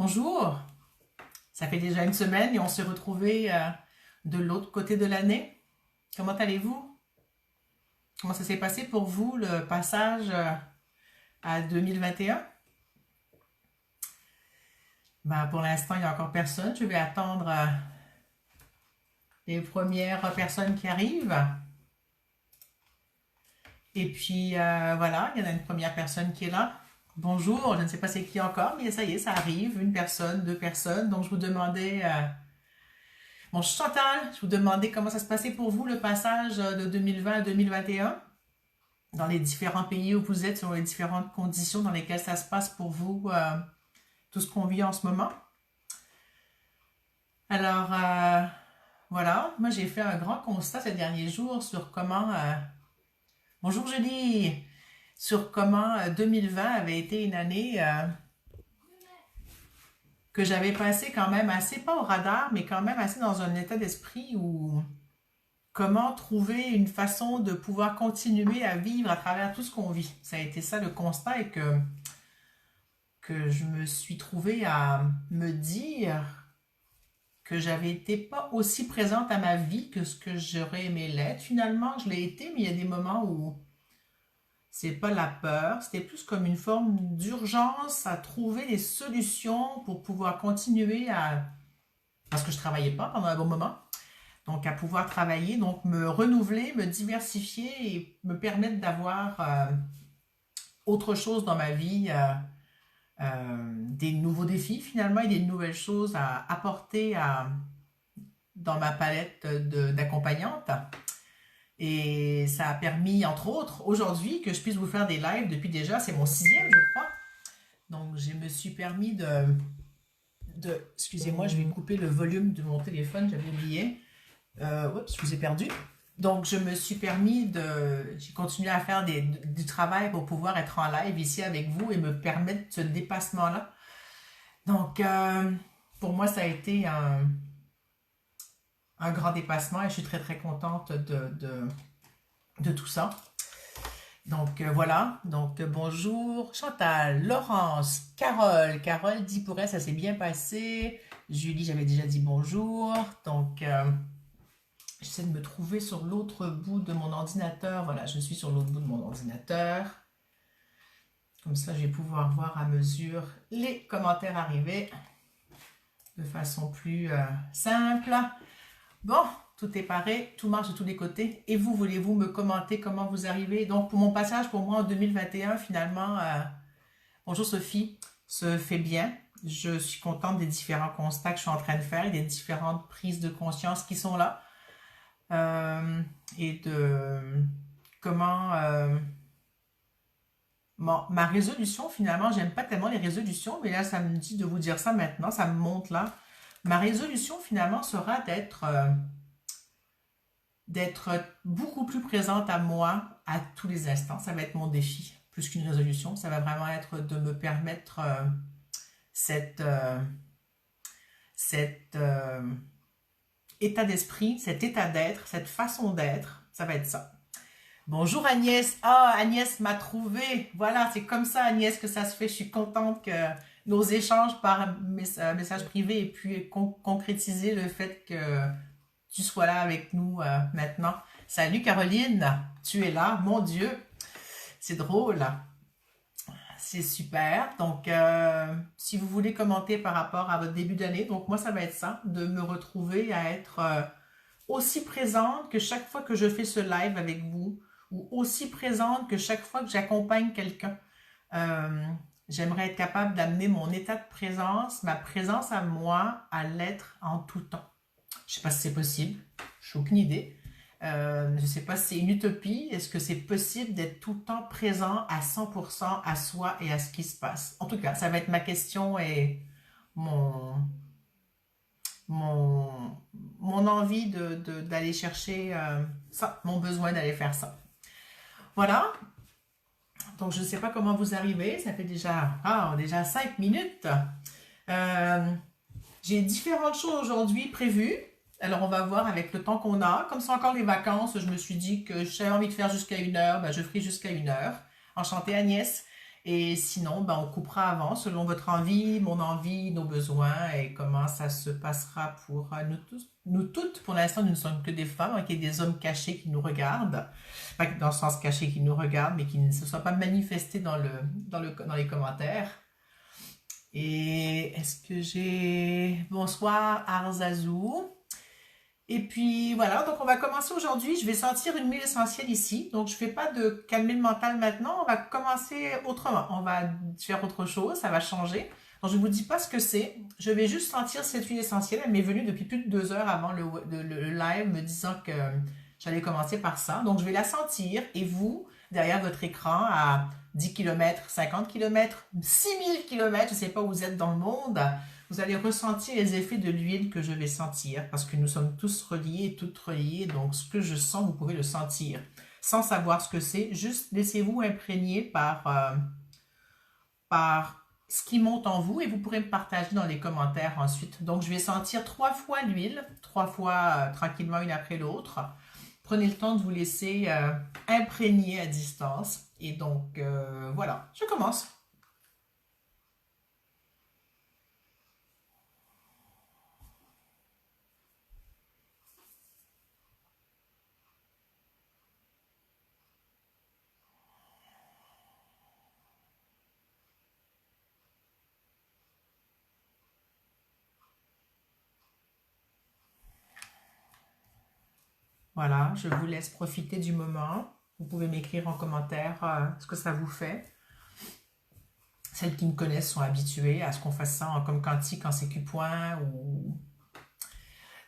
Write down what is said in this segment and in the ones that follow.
Bonjour, ça fait déjà une semaine et on s'est retrouvés de l'autre côté de l'année. Comment allez-vous? Comment ça s'est passé pour vous le passage à 2021? Ben, pour l'instant, il n'y a encore personne. Je vais attendre les premières personnes qui arrivent. Et puis voilà, il y en a une première personne qui est là. Bonjour, je ne sais pas c'est qui encore, mais ça y est, ça arrive. Une personne, deux personnes. Donc je vous demandais bon, Chantal, je vous demandais comment ça se passait pour vous le passage de 2020 à 2021 dans les différents pays où vous êtes, selon les différentes conditions dans lesquelles ça se passe pour vous, tout ce qu'on vit en ce moment. Alors, voilà, moi j'ai fait un grand constat ces derniers jours sur comment, bonjour Julie, sur comment 2020 avait été une année que j'avais passé quand même assez, pas au radar, mais quand même assez dans un état d'esprit où comment trouver une façon de pouvoir continuer à vivre à travers tout ce qu'on vit. Ça a été ça le constat et que je me suis trouvée à me dire que j'avais été pas aussi présente à ma vie que ce que j'aurais aimé l'être. Finalement, je l'ai été, mais il y a des moments où c'est pas la peur, c'était plus comme une forme d'urgence à trouver des solutions pour pouvoir continuer à... Parce que je travaillais pas pendant un bon moment. Donc, à pouvoir travailler, donc me renouveler, me diversifier et me permettre d'avoir autre chose dans ma vie, des nouveaux défis finalement et des nouvelles choses à apporter dans ma palette d'accompagnantes. Et ça a permis, entre autres, aujourd'hui, que je puisse vous faire des lives depuis déjà, c'est mon sixième, je crois. Donc, je me suis permis excusez-moi, je vais couper le volume de mon téléphone, j'avais oublié. Oups, je vous ai perdu. Donc, je me suis permis j'ai continué à faire du travail pour pouvoir être en live ici avec vous et me permettre ce dépassement-là. Donc, pour moi, ça a été un grand dépassement et je suis très, très contente de tout ça. Donc, voilà. Donc, bonjour Chantal, Laurence, Carole. Carole dit pour elle, ça s'est bien passé. Julie, j'avais déjà dit bonjour. Donc, j'essaie de me trouver sur l'autre bout de mon ordinateur. Voilà, je suis sur l'autre bout de mon ordinateur. Comme ça, je vais pouvoir voir à mesure les commentaires arrivés de façon plus simple. Bon, tout est paré, tout marche de tous les côtés. Et vous, voulez-vous me commenter comment vous arrivez? Donc, pour mon passage, pour moi, en 2021, finalement, bonjour Sophie, se fait bien. Je suis contente des différents constats que je suis en train de faire et des différentes prises de conscience qui sont là. Et de comment ma résolution finalement, j'aime pas tellement les résolutions, mais là ça me dit de vous dire ça maintenant, ça me monte là. Ma résolution finalement sera d'être beaucoup plus présente à moi à tous les instants. Ça va être mon défi, plus qu'une résolution. Ça va vraiment être de me permettre cet état d'esprit, cet état d'être, cette façon d'être, ça va être ça. Bonjour Agnès. Ah, Agnès m'a trouvé. Voilà, c'est comme ça Agnès que ça se fait. Je suis contente que nos échanges par message privé aient pu concrétiser le fait que tu sois là avec nous maintenant. Salut Caroline, tu es là. Mon Dieu, c'est drôle. C'est super. Donc, si vous voulez commenter par rapport à votre début d'année, donc moi, ça va être ça, de me retrouver à être aussi présente que chaque fois que je fais ce live avec vous, ou aussi présente que chaque fois que j'accompagne quelqu'un. J'aimerais être capable d'amener mon état de présence, ma présence à moi, à l'être en tout temps. Je ne sais pas si c'est possible, je n'ai aucune idée. Je ne sais pas si c'est une utopie. Est-ce que c'est possible d'être tout le temps présent à 100% à soi et à ce qui se passe? En tout cas, ça va être ma question et mon, mon envie d'aller chercher ça, mon besoin d'aller faire ça. Voilà. Donc, je ne sais pas comment vous arrivez. Ça fait déjà 5 minutes. J'ai différentes choses aujourd'hui prévues. Alors, on va voir avec le temps qu'on a. Comme c'est encore les vacances, je me suis dit que j'avais envie de faire jusqu'à 1 heure. Ben, je ferai jusqu'à 1 heure. Enchantée Agnès. Et sinon, ben, on coupera avant selon votre envie, mon envie, nos besoins et comment ça se passera pour nous tous. Nous toutes, pour l'instant, nous ne sommes que des femmes, hein, qu'il y ait des hommes cachés qui nous regardent. Pas dans le sens caché qui nous regardent, mais qui ne se soient pas manifestés dans les commentaires. Et est-ce que j'ai... Bonsoir Arzazou. Et puis voilà, donc on va commencer aujourd'hui. Je vais sentir une huile essentielle ici. Donc je ne fais pas de calmer le mental maintenant. On va commencer autrement. On va faire autre chose. Ça va changer. Donc je ne vous dis pas ce que c'est. Je vais juste sentir cette huile essentielle. Elle m'est venue depuis plus de 2 heures avant le live me disant que j'allais commencer par ça. Donc je vais la sentir. Et vous, derrière votre écran, à 10 km, 50 km, 6000 km, je ne sais pas où vous êtes dans le monde, vous allez ressentir les effets de l'huile que je vais sentir parce que nous sommes tous reliés et toutes reliées. Donc, ce que je sens, vous pouvez le sentir sans savoir ce que c'est. Juste laissez-vous imprégner par ce qui monte en vous et vous pourrez me partager dans les commentaires ensuite. Donc, je vais sentir 3 fois l'huile, 3 fois tranquillement une après l'autre. Prenez le temps de vous laisser imprégner à distance. Et donc, voilà, je commence. Voilà, je vous laisse profiter du moment. Vous pouvez m'écrire en commentaire ce que ça vous fait. Celles qui me connaissent sont habituées à ce qu'on fasse ça comme quantique en sécu-point ou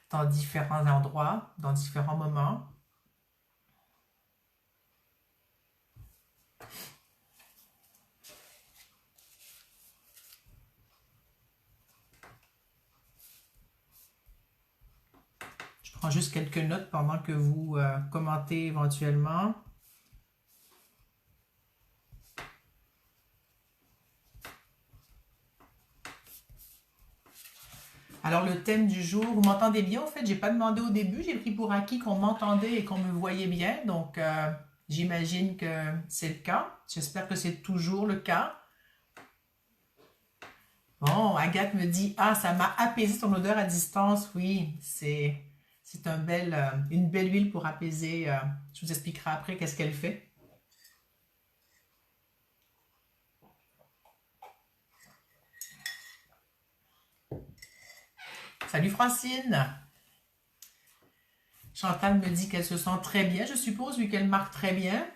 dans différents endroits, dans différents moments. Je prends juste quelques notes pendant que vous commentez éventuellement. Alors le thème du jour, vous m'entendez bien en fait, j'ai pas demandé au début, j'ai pris pour acquis qu'on m'entendait et qu'on me voyait bien, donc j'imagine que c'est le cas. J'espère que c'est toujours le cas. Bon, Agathe me dit, ah, ça m'a apaisé ton odeur à distance. Oui, c'est une belle huile pour apaiser. Je vous expliquerai après qu'est-ce qu'elle fait. Salut Francine. Chantal me dit qu'elle se sent très bien, je suppose, vu qu'elle marque très bien.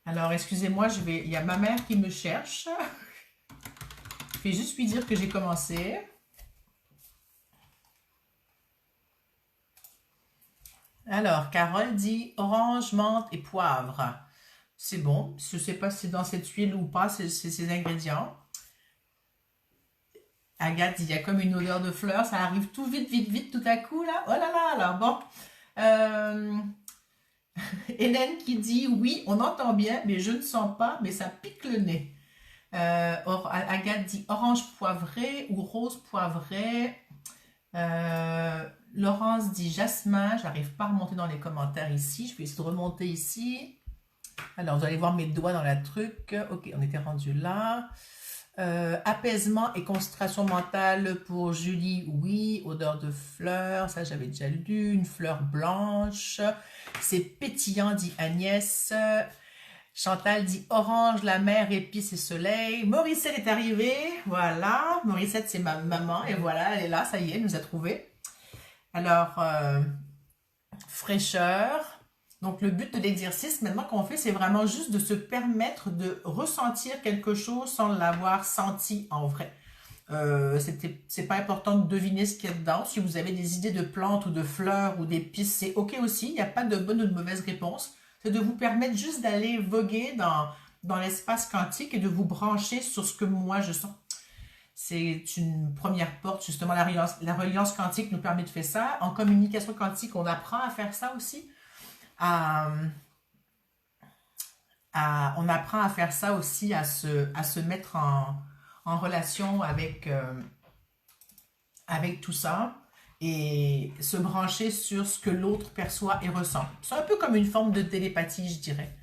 Alors, excusez-moi, il y a ma mère qui me cherche. Je vais juste lui dire que j'ai commencé. Alors, Carole dit orange, menthe et poivre. C'est bon. Je ne sais pas si c'est dans cette huile ou pas, c'est ces ingrédients. Agathe dit il y a comme une odeur de fleurs. Ça arrive tout vite, vite, vite, tout à coup, là. Oh là là, alors bon. Hélène qui dit oui, on entend bien, mais je ne sens pas, mais ça pique le nez. Agathe dit orange poivré ou rose poivré. Laurence dit jasmin. J'arrive pas à remonter dans les commentaires ici. Je vais essayer de remonter ici. Alors, vous allez voir mes doigts dans la truc. Ok, on était rendu là. Apaisement et concentration mentale pour Julie, oui. Odeur de fleurs, ça j'avais déjà lu. Une fleur blanche. C'est pétillant, dit Agnès. Chantal dit orange, la mer, épices et soleil. Morissette est arrivée. Voilà. Morissette, c'est ma maman. Et voilà, elle est là. Ça y est, elle nous a trouvés. Alors, fraîcheur. Donc, le but de l'exercice, maintenant qu'on fait, c'est vraiment juste de se permettre de ressentir quelque chose sans l'avoir senti en vrai. C'est pas important de deviner ce qu'il y a dedans. Si vous avez des idées de plantes ou de fleurs ou d'épices, c'est ok aussi. Il n'y a pas de bonne ou de mauvaise réponse. C'est de vous permettre juste d'aller voguer dans l'espace quantique et de vous brancher sur ce que moi je sens. C'est une première porte, justement, la reliance quantique nous permet de faire ça. En communication quantique, on apprend à faire ça aussi. On apprend à faire ça aussi, à se mettre en relation avec tout ça et se brancher sur ce que l'autre perçoit et ressent. C'est un peu comme une forme de télépathie, je dirais.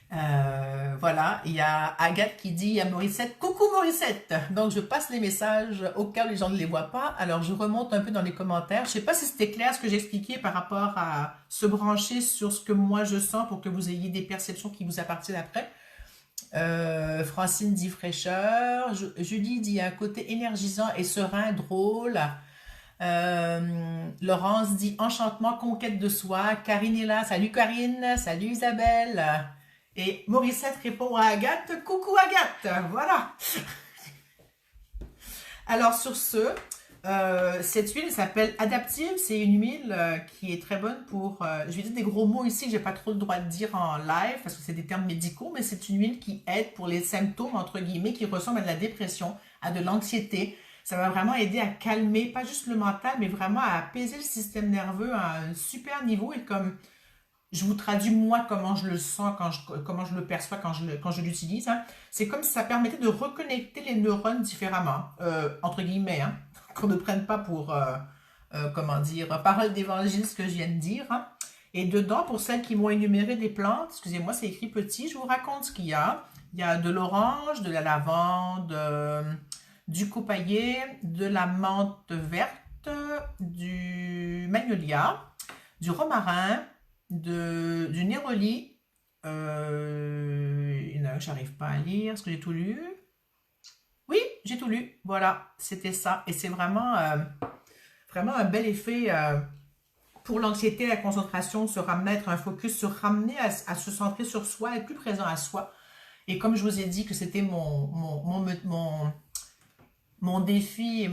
Voilà, il y a Agathe qui dit à Morissette, coucou Morissette. Donc je passe les messages au cas où les gens ne les voient pas. Alors je remonte un peu dans les commentaires. Je sais pas si c'était clair ce que j'ai expliqué par rapport à se brancher sur ce que moi je sens pour que vous ayez des perceptions qui vous appartiennent après. Francine dit fraîcheur. Julie dit un côté énergisant et serein, drôle. Laurence dit enchantement, conquête de soi. Karine est là. Salut Karine. Salut Isabelle. Et Morissette répond à Agathe, coucou Agathe, voilà. Alors sur ce, cette huile s'appelle Adaptive, c'est une huile qui est très bonne pour, je vais dire des gros mots ici que j'ai pas trop le droit de dire en live parce que c'est des termes médicaux, mais c'est une huile qui aide pour les symptômes entre guillemets qui ressemblent à de la dépression, à de l'anxiété. Ça va vraiment aider à calmer, pas juste le mental, mais vraiment à apaiser le système nerveux à un super niveau et comme je vous traduis moi comment je le sens, comment je le perçois quand je l'utilise. Hein. C'est comme si ça permettait de reconnecter les neurones différemment, entre guillemets, hein, qu'on ne prenne pas pour, comment dire, parole d'évangile ce que je viens de dire. Hein. Et dedans, pour celles qui m'ont énuméré des plantes, excusez-moi, c'est écrit petit, je vous raconte ce qu'il y a. Il y a de l'orange, de la lavande, du copaillet, de la menthe verte, du magnolia, du romarin, du Néroli. Il y en a un que j'arrive pas à lire. Est-ce que j'ai tout lu? Oui, j'ai tout lu. Voilà, c'était ça. Et c'est vraiment, vraiment un bel effet pour l'anxiété, la concentration, se ramener à être un focus, se ramener à se centrer sur soi, être plus présent à soi. Et comme je vous ai dit que c'était mon défi et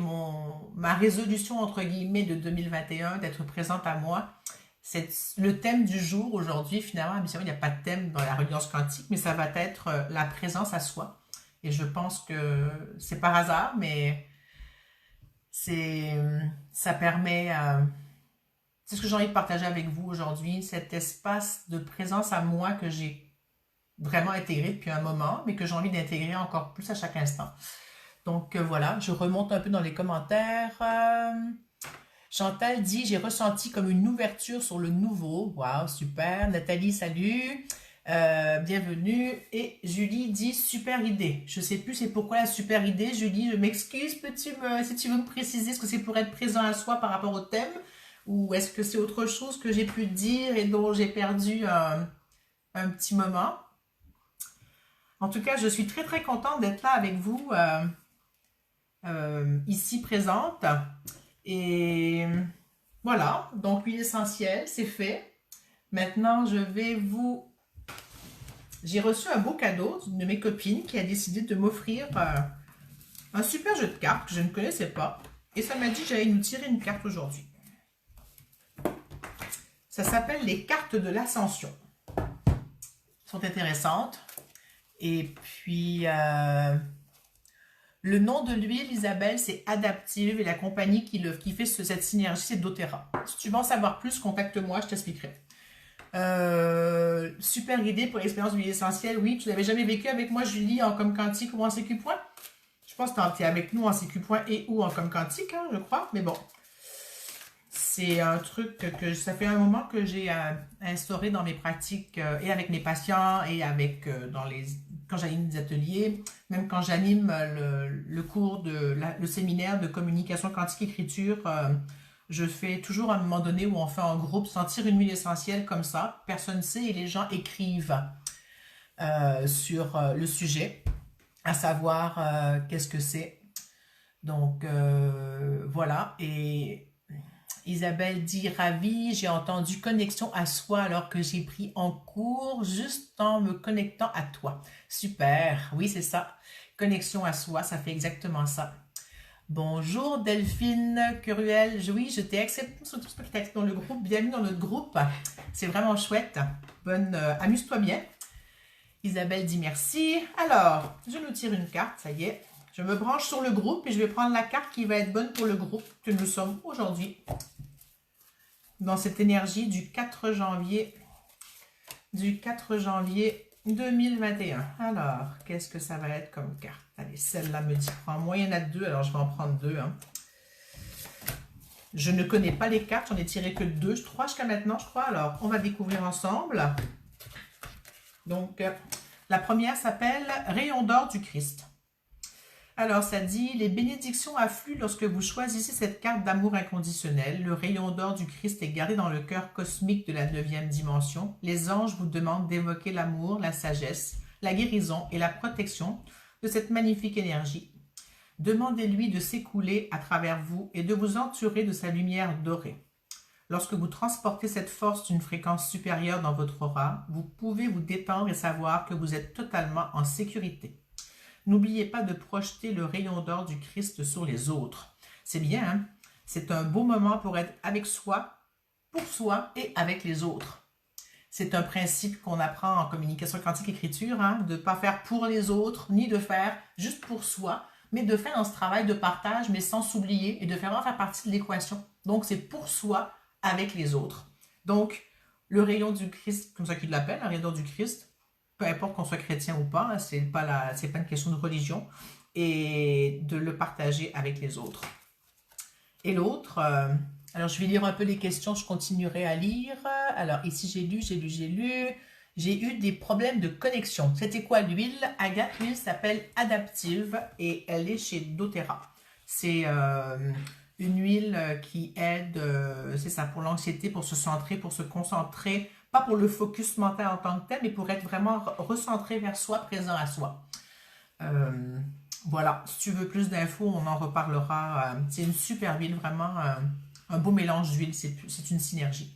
ma résolution, entre guillemets, de 2021, d'être présente à moi, c'est le thème du jour aujourd'hui. Finalement, il n'y a pas de thème dans la reliance quantique, mais ça va être la présence à soi. Et je pense que c'est par hasard, mais ça permet, c'est ce que j'ai envie de partager avec vous aujourd'hui, cet espace de présence à moi que j'ai vraiment intégré depuis un moment, mais que j'ai envie d'intégrer encore plus à chaque instant. Donc voilà, je remonte un peu dans les commentaires. Chantal dit, j'ai ressenti comme une ouverture sur le nouveau. Waouh, super. Nathalie, salut. Bienvenue. Et Julie dit, super idée. Je sais plus c'est pourquoi la super idée. Julie, je m'excuse. Si tu veux me préciser, est-ce que c'est pour être présent à soi par rapport au thème? Ou est-ce que c'est autre chose que j'ai pu dire et dont j'ai perdu un petit moment? En tout cas, je suis très très contente d'être là avec vous ici présente. Et voilà, donc l'huile essentielle, c'est fait. Maintenant, j'ai reçu un beau cadeau d'une de mes copines qui a décidé de m'offrir un super jeu de cartes que je ne connaissais pas. Et ça m'a dit que j'allais nous tirer une carte aujourd'hui. Ça s'appelle les cartes de l'ascension. Elles sont intéressantes. Et puis... le nom de l'huile, Isabelle, c'est Adaptive et la compagnie qui fait cette synergie, c'est doTERRA. Si tu veux en savoir plus, contacte-moi, je t'expliquerai. Super idée pour l'expérience d'huile essentielle. Oui, tu n'avais jamais vécu avec moi, Julie, en comme quantique ou en CQ point? Je pense que tu es avec nous en CQ point et ou en comme quantique, hein, je crois. Mais bon, c'est un truc que ça fait un moment que j'ai instauré dans mes pratiques et avec mes patients et avec quand j'anime des ateliers, même quand j'anime le cours le séminaire de communication quantique écriture, je fais toujours à un moment donné où on fait en groupe sentir une huile essentielle comme ça, personne ne sait et les gens écrivent sur le sujet, à savoir qu'est-ce que c'est. Donc voilà, et Isabelle dit ravie, j'ai entendu connexion à soi alors que j'ai pris en cours juste en me connectant à toi. Super, oui c'est ça, connexion à soi, ça fait exactement ça. Bonjour Delphine Curiel, oui je t'ai accepté, surtout que tu accepté dans le groupe, bienvenue dans notre groupe, c'est vraiment chouette, amuse-toi bien. Isabelle dit merci. Alors, je nous tire une carte, ça y est. Je me branche sur le groupe et je vais prendre la carte qui va être bonne pour le groupe que nous sommes aujourd'hui. Dans cette énergie du 4 janvier 2021. Alors, qu'est-ce que ça va être comme carte? Allez, celle-là me dit prends-moi, il y en a deux, alors je vais en prendre deux. Hein. Je ne connais pas les cartes, j'en ai tiré que deux, trois jusqu'à maintenant, je crois. Alors, on va découvrir ensemble. Donc, la première s'appelle Rayon d'or du Christ. Alors, ça dit, les bénédictions affluent lorsque vous choisissez cette carte d'amour inconditionnel. Le rayon d'or du Christ est gardé dans le cœur cosmique de la 9e dimension. Les anges vous demandent d'évoquer l'amour, la sagesse, la guérison et la protection de cette magnifique énergie. Demandez-lui de s'écouler à travers vous et de vous entourer de sa lumière dorée. Lorsque vous transportez cette force d'une fréquence supérieure dans votre aura, vous pouvez vous détendre et savoir que vous êtes totalement en sécurité. N'oubliez pas de projeter le rayon d'or du Christ sur les autres. C'est bien, hein? C'est un beau moment pour être avec soi, pour soi et avec les autres. C'est un principe qu'on apprend en communication quantique écriture, hein? De ne pas faire pour les autres, ni de faire juste pour soi, mais de faire ce travail de partage, mais sans s'oublier et de faire partie de l'équation. Donc, c'est pour soi avec les autres. Donc, le rayon du Christ, comme ça qu'il l'appelle, le rayon d'or du Christ, peu importe qu'on soit chrétien ou pas, c'est pas une question de religion, et de le partager avec les autres. Et l'autre, alors je vais lire un peu les questions, je continuerai à lire. Alors ici j'ai eu des problèmes de connexion. C'était quoi l'huile? Agathe, l'huile s'appelle Adaptive et elle est chez doTERRA. C'est une huile qui aide, c'est ça, pour l'anxiété, pour se centrer, pour se concentrer, pas pour le focus mental en tant que tel, mais pour être vraiment recentré vers soi, présent à soi. Voilà, si tu veux plus d'infos, on en reparlera. C'est une super huile, vraiment un beau mélange d'huile, c'est une synergie.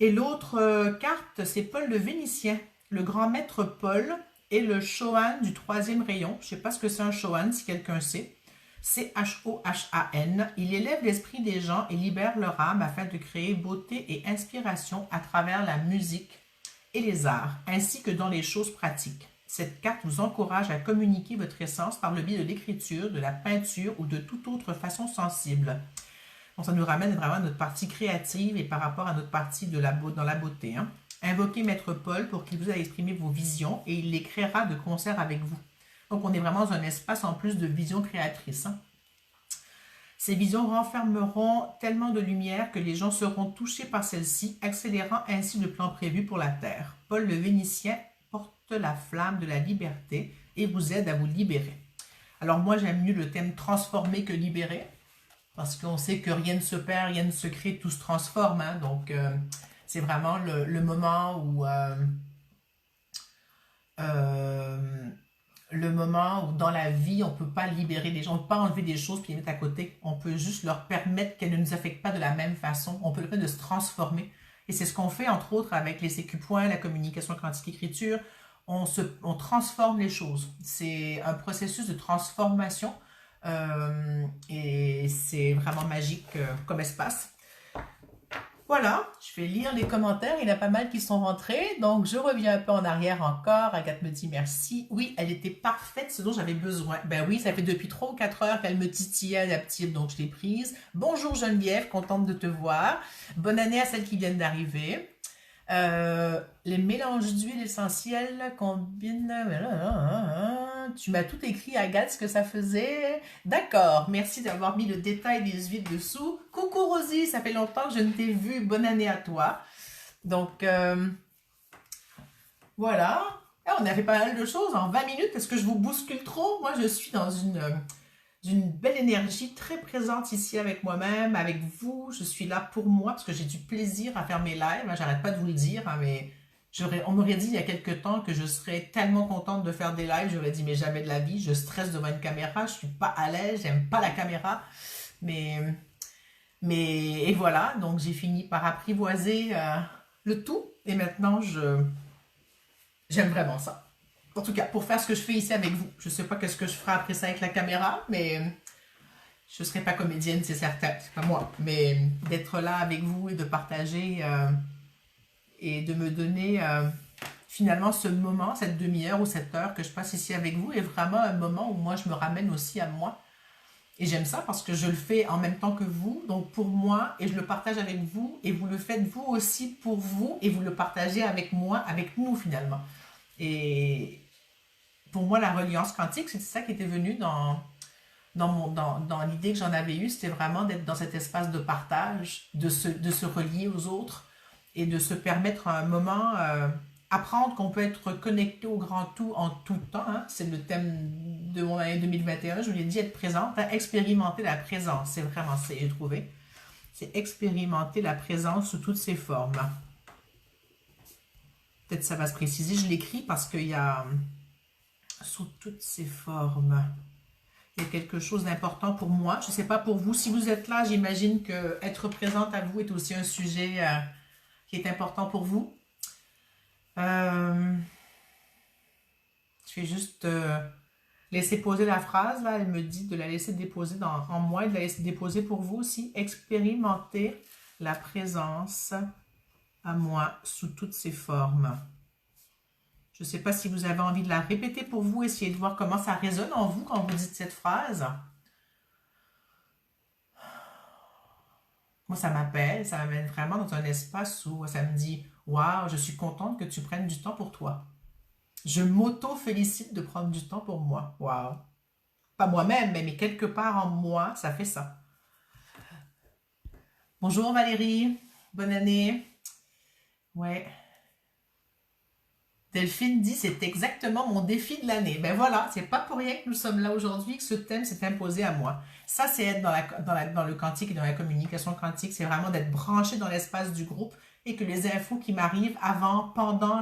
Et l'autre carte, c'est Paul le Vénitien, le grand maître Paul et le Chohan du 3e rayon. Je ne sais pas ce que c'est un Chohan, si quelqu'un sait. C-H-O-H-A-N. Il élève l'esprit des gens et libère leur âme afin de créer beauté et inspiration à travers la musique et les arts, ainsi que dans les choses pratiques. Cette carte vous encourage à communiquer votre essence par le biais de l'écriture, de la peinture ou de toute autre façon sensible. Donc, ça nous ramène vraiment à notre partie créative et par rapport à notre partie dans la beauté. Hein. Invoquez Maître Paul pour qu'il vous aide à exprimer vos visions et il les créera de concert avec vous. Donc, on est vraiment dans un espace en plus de vision créatrice. Hein. Ces visions renfermeront tellement de lumière que les gens seront touchés par celle-ci, accélérant ainsi le plan prévu pour la Terre. Paul le Vénitien porte la flamme de la liberté et vous aide à vous libérer. Alors moi, j'aime mieux le thème transformer que libérer, parce qu'on sait que rien ne se perd, rien ne se crée, tout se transforme. Hein. Donc, c'est vraiment le moment où... le moment où dans la vie, on ne peut pas libérer des gens, on ne peut pas enlever des choses puis les mettre à côté. On peut juste leur permettre qu'elles ne nous affectent pas de la même façon. On peut leur permettre de se transformer. Et c'est ce qu'on fait, entre autres, avec les CQ points, la communication quantique écriture. On transforme les choses. C'est un processus de transformation et c'est vraiment magique comme espace. Voilà, je vais lire les commentaires, il y en a pas mal qui sont rentrés, donc je reviens un peu en arrière encore. Agathe me dit merci. Oui, elle était parfaite, ce dont j'avais besoin. Ben oui, ça fait depuis 3 ou 4 heures qu'elle me titillait Adaptive, donc je l'ai prise. Bonjour Geneviève, contente de te voir. Bonne année à celles qui viennent d'arriver. Les mélanges d'huile essentielle combinent... Tu m'as tout écrit, Agathe, ce que ça faisait. D'accord, merci d'avoir mis le détail des huiles dessous. Coucou Rosie, ça fait longtemps que je ne t'ai vu. Bonne année à toi. Donc, voilà. On a fait pas mal de choses en 20 minutes. Est-ce que je vous bouscule trop? Moi, je suis dans d'une belle énergie très présente ici avec moi-même, avec vous. Je suis là pour moi parce que j'ai du plaisir à faire mes lives. J'arrête pas de vous le dire, hein, mais on m'aurait dit il y a quelques temps que je serais tellement contente de faire des lives. J'aurais dit mais jamais de la vie. Je stresse devant une caméra. Je suis pas à l'aise. J'aime pas la caméra. Et voilà. Donc j'ai fini par apprivoiser le tout. Et maintenant j'aime vraiment ça. En tout cas, pour faire ce que je fais ici avec vous. Je ne sais pas qu'est-ce que je ferai après ça avec la caméra, mais je ne serai pas comédienne, c'est certain. C'est pas moi. Mais d'être là avec vous et de partager et de me donner finalement ce moment, cette demi-heure ou cette heure que je passe ici avec vous est vraiment un moment où moi je me ramène aussi à moi. Et j'aime ça parce que je le fais en même temps que vous, donc pour moi, et je le partage avec vous, et vous le faites vous aussi pour vous, et vous le partagez avec moi, avec nous finalement. Et pour moi, la reliance quantique, c'est ça qui était venu dans l'idée que j'en avais eue, c'était vraiment d'être dans cet espace de partage, de se relier aux autres et de se permettre un moment apprendre qu'on peut être connecté au grand tout en tout temps, hein, c'est le thème de mon année 2021, je vous l'ai dit, être présente, hein, expérimenter la présence, c'est vraiment ça, j'ai trouvé. C'est expérimenter la présence sous toutes ses formes. Peut-être ça va se préciser, je l'écris parce qu'il y a sous toutes ses formes. Il y a quelque chose d'important pour moi. Je ne sais pas pour vous. Si vous êtes là, j'imagine que être présente à vous est aussi un sujet qui est important pour vous. Je vais juste laisser poser la phrase. Là, elle me dit de la laisser déposer en moi et de la laisser déposer pour vous aussi. Expérimenter la présence à moi sous toutes ses formes. Je ne sais pas si vous avez envie de la répéter pour vous, essayez de voir comment ça résonne en vous quand vous dites cette phrase. Moi, ça m'appelle, ça m'amène vraiment dans un espace où ça me dit « Waouh, je suis contente que tu prennes du temps pour toi. » Je m'auto-félicite de prendre du temps pour moi. Waouh. Pas moi-même, mais quelque part en moi, ça fait ça. Bonjour Valérie, bonne année. Ouais. Delphine dit, c'est exactement mon défi de l'année. Ben voilà, c'est pas pour rien que nous sommes là aujourd'hui, que ce thème s'est imposé à moi. Ça, c'est être dans le quantique et dans la communication quantique. C'est vraiment d'être branché dans l'espace du groupe et que les infos qui m'arrivent avant, pendant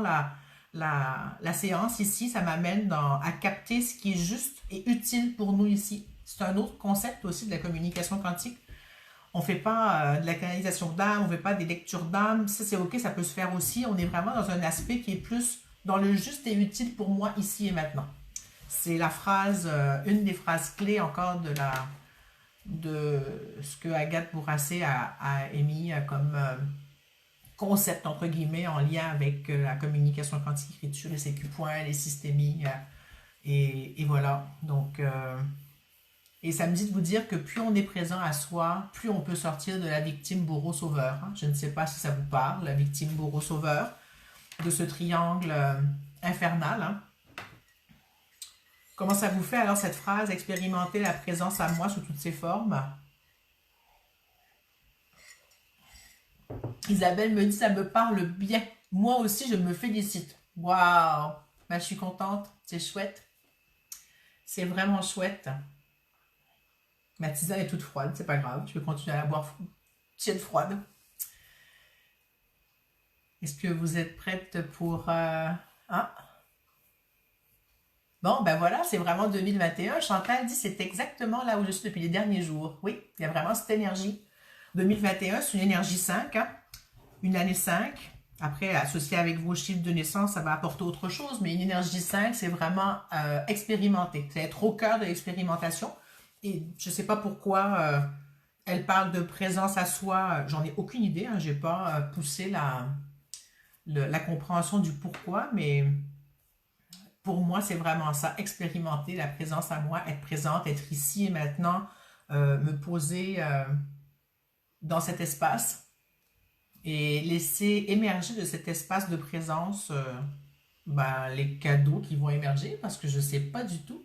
la séance ici, ça m'amène à capter ce qui est juste et utile pour nous ici. C'est un autre concept aussi de la communication quantique. On ne fait pas de la canalisation d'âme, on ne fait pas des lectures d'âme. Ça, c'est OK, ça peut se faire aussi. On est vraiment dans un aspect qui est plus dans le juste et utile pour moi ici et maintenant. C'est la phrase, une des phrases clés encore de ce que Agathe Bourassa a émis comme concept, entre guillemets, en lien avec la communication quantique, écriture, les CQ-points, les systémies. Et voilà. Donc, et ça me dit de vous dire que plus on est présent à soi, plus on peut sortir de la victime bourreau-sauveur. Je ne sais pas si ça vous parle, la victime bourreau-sauveur, de ce triangle infernal. Hein. Comment ça vous fait alors cette phrase, expérimenter la présence à moi sous toutes ses formes? Isabelle me dit, ça me parle bien. Moi aussi, je me félicite. Waouh! Ben, je suis contente, c'est chouette. C'est vraiment chouette. Ma tisane est toute froide, c'est pas grave, je peux continuer à la boire tiède froide. Est-ce que vous êtes prête pour... Hein? Bon, ben voilà, c'est vraiment 2021. Chantal dit, c'est exactement là où je suis depuis les derniers jours. Oui, il y a vraiment cette énergie. 2021, c'est une énergie 5, hein? Une année 5. Après, associé avec vos chiffres de naissance, ça va apporter autre chose, mais une énergie 5, c'est vraiment expérimenter. C'est être au cœur de l'expérimentation. Et je ne sais pas pourquoi elle parle de présence à soi. J'en ai aucune idée. Hein, je n'ai pas poussé la compréhension du pourquoi, mais pour moi, c'est vraiment ça. Expérimenter la présence à moi, être présente, être ici et maintenant, me poser dans cet espace et laisser émerger de cet espace de présence les cadeaux qui vont émerger parce que je ne sais pas du tout.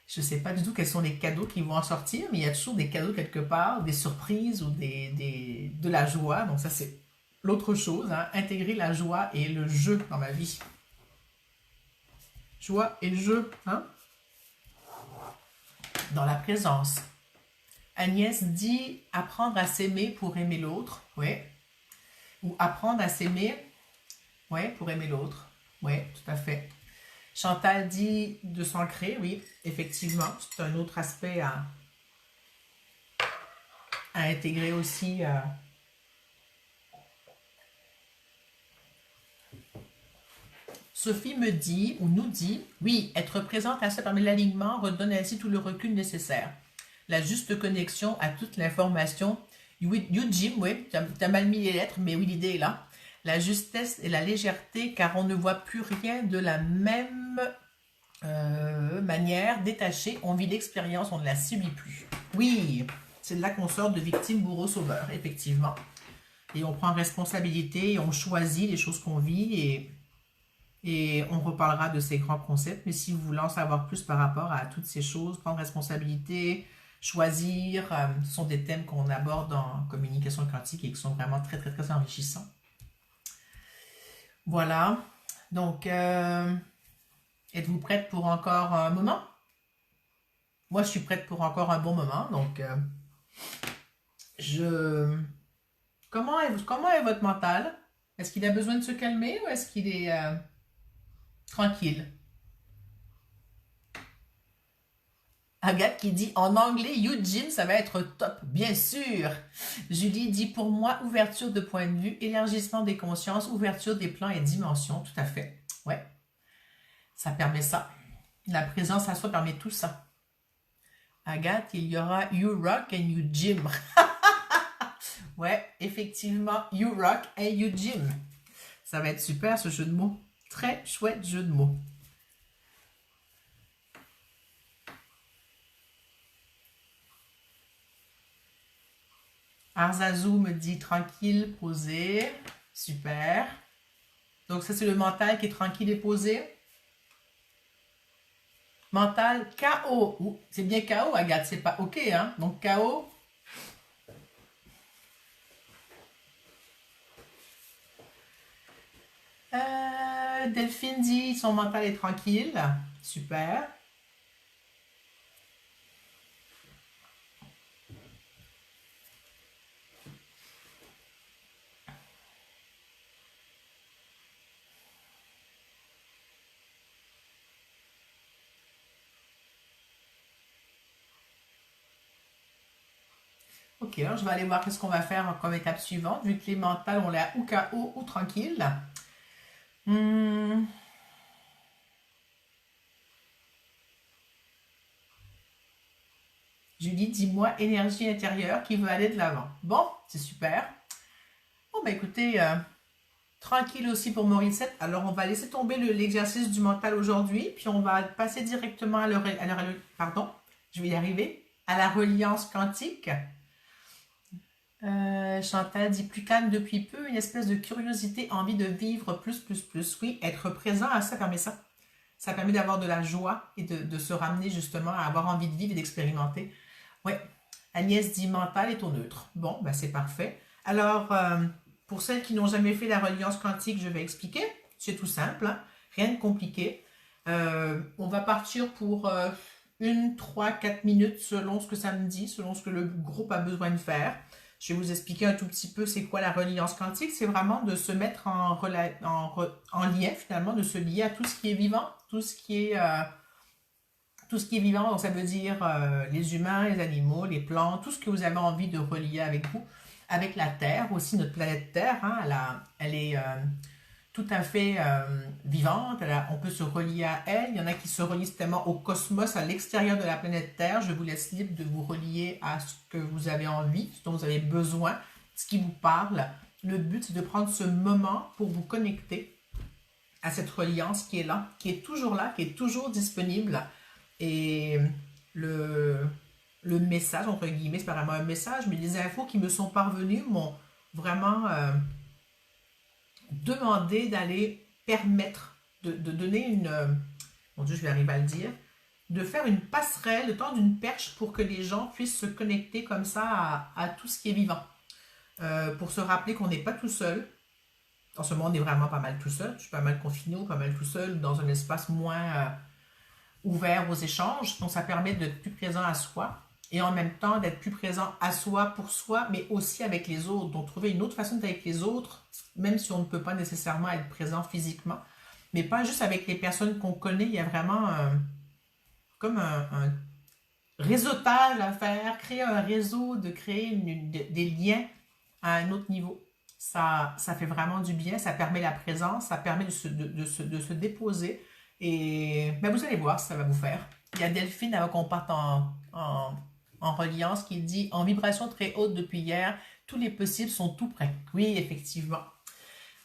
Je ne sais pas du tout quels sont les cadeaux qui vont en sortir, mais il y a toujours des cadeaux quelque part, des surprises ou de la joie. Donc ça, c'est l'autre chose, hein, intégrer la joie et le jeu dans ma vie. Joie et jeu, hein? Dans la présence. Agnès dit apprendre à s'aimer pour aimer l'autre, ouais. Ou apprendre à s'aimer, ouais, pour aimer l'autre, ouais, tout à fait. Chantal dit de s'ancrer, oui, effectivement, c'est un autre aspect à intégrer aussi. Sophie me dit, ou nous dit, oui, être présente à ça permet l'alignement, redonne ainsi tout le recul nécessaire. La juste connexion à toute l'information. Jim, oui, tu as mal mis les lettres, mais oui, l'idée est là. La justesse et la légèreté, car on ne voit plus rien de la même manière, détachée, on vit l'expérience, on ne la subit plus. Oui, c'est de là qu'on sort de victime, bourreau, sauveur, effectivement. Et on prend responsabilité, et on choisit les choses qu'on vit, et on reparlera de ces grands concepts. Mais si vous voulez en savoir plus par rapport à toutes ces choses, prendre responsabilité, choisir, ce sont des thèmes qu'on aborde en communication quantique et qui sont vraiment très, très, très enrichissants. Voilà. Donc, êtes-vous prête pour encore un moment? Moi, je suis prête pour encore un bon moment. Donc, je... comment est votre mental? Est-ce qu'il a besoin de se calmer ou est-ce qu'il est tranquille? Agathe qui dit en anglais, You Jim, ça va être top, bien sûr. Julie dit pour moi, ouverture de point de vue, élargissement des consciences, ouverture des plans et dimensions, tout à fait. Ouais, ça permet ça. La présence à soi permet tout ça. Agathe, il y aura You Rock and You Jim. Ouais, effectivement, You Rock and You Jim. Ça va être super ce jeu de mots. Très chouette jeu de mots. Arzazou me dit tranquille, posé. Super. Donc ça c'est le mental qui est tranquille et posé. Mental KO. C'est bien KO, Agathe, c'est pas OK, hein? Donc KO. Delphine dit son mental est tranquille. Super. Ok, alors je vais aller voir qu'est-ce qu'on va faire comme étape suivante, vu que les mentales, on l'a ou KO ou tranquille. Hmm. Julie, dis-moi, énergie intérieure qui veut aller de l'avant. Bon, c'est super. Bon, bah écoutez, tranquille aussi pour Morissette. Alors, on va laisser tomber l'exercice du mental aujourd'hui, puis on va passer directement pardon, je vais y arriver, à la reliance quantique. Chantal dit plus calme depuis peu, une espèce de curiosité, envie de vivre plus. Oui, être présent à ça permet ça. Ça permet d'avoir de la joie et de se ramener justement à avoir envie de vivre et d'expérimenter. Ouais. Agnès dit mental est au neutre. Bon, ben c'est parfait. Alors, pour celles qui n'ont jamais fait la reliance quantique, je vais expliquer. C'est tout simple, hein. Rien de compliqué. On va partir pour 1, 3, 4 minutes selon ce que ça me dit, selon ce que le groupe a besoin de faire. Je vais vous expliquer un tout petit peu c'est quoi la reliance quantique. C'est vraiment de se mettre en lien finalement, de se lier à tout ce qui est vivant, tout ce qui est vivant. Donc ça veut dire les humains, les animaux, les plantes, tout ce que vous avez envie de relier avec vous, avec la Terre, aussi notre planète Terre. Hein, elle est tout à fait vivante. On peut se relier à elle. Il y en a qui se relient tellement au cosmos, à l'extérieur de la planète Terre. Je vous laisse libre de vous relier à ce que vous avez envie, ce dont vous avez besoin, ce qui vous parle. Le but, c'est de prendre ce moment pour vous connecter à cette reliance qui est là, qui est toujours disponible. Et le message, entre guillemets, c'est pas vraiment un message, mais les infos qui me sont parvenues m'ont vraiment demandé d'aller permettre, de donner mon Dieu, je vais arriver à le dire, de faire une passerelle, le temps d'une perche pour que les gens puissent se connecter comme ça à tout ce qui est vivant. Pour se rappeler qu'on n'est pas tout seul. En ce moment, on est vraiment pas mal tout seul. Je suis pas mal confiné ou pas mal tout seul dans un espace moins ouvert aux échanges. Donc, ça permet d'être plus présent à soi et en même temps d'être plus présent à soi pour soi, mais aussi avec les autres. Donc, trouver une autre façon d'être avec les autres, même si on ne peut pas nécessairement être présent physiquement, mais pas juste avec les personnes qu'on connaît. Il y a vraiment comme un réseautage à faire, créer un réseau, de créer des liens à un autre niveau. Ça fait vraiment du bien, ça permet la présence, ça permet de se déposer. Et ben vous allez voir ce que ça va vous faire. Il y a Delphine, avant qu'on parte en reliance, qui dit en vibration très haute depuis hier, tous les possibles sont tout prêts. Oui, effectivement.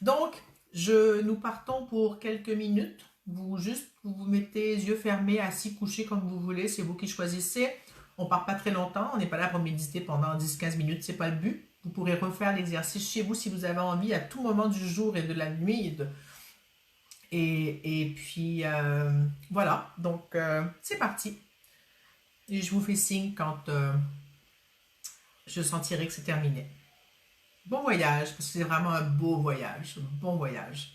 Donc, nous partons pour quelques minutes. Vous vous mettez les yeux fermés, assis, couchés comme vous voulez, c'est vous qui choisissez. On part pas très longtemps, on n'est pas là pour méditer pendant 10-15 minutes, c'est pas le but. Vous pourrez refaire l'exercice chez vous si vous avez envie à tout moment du jour et de la nuit. Et puis voilà, donc c'est parti. Et je vous fais signe quand je sentirai que c'est terminé. Bon voyage, parce que c'est vraiment un beau voyage, un bon voyage.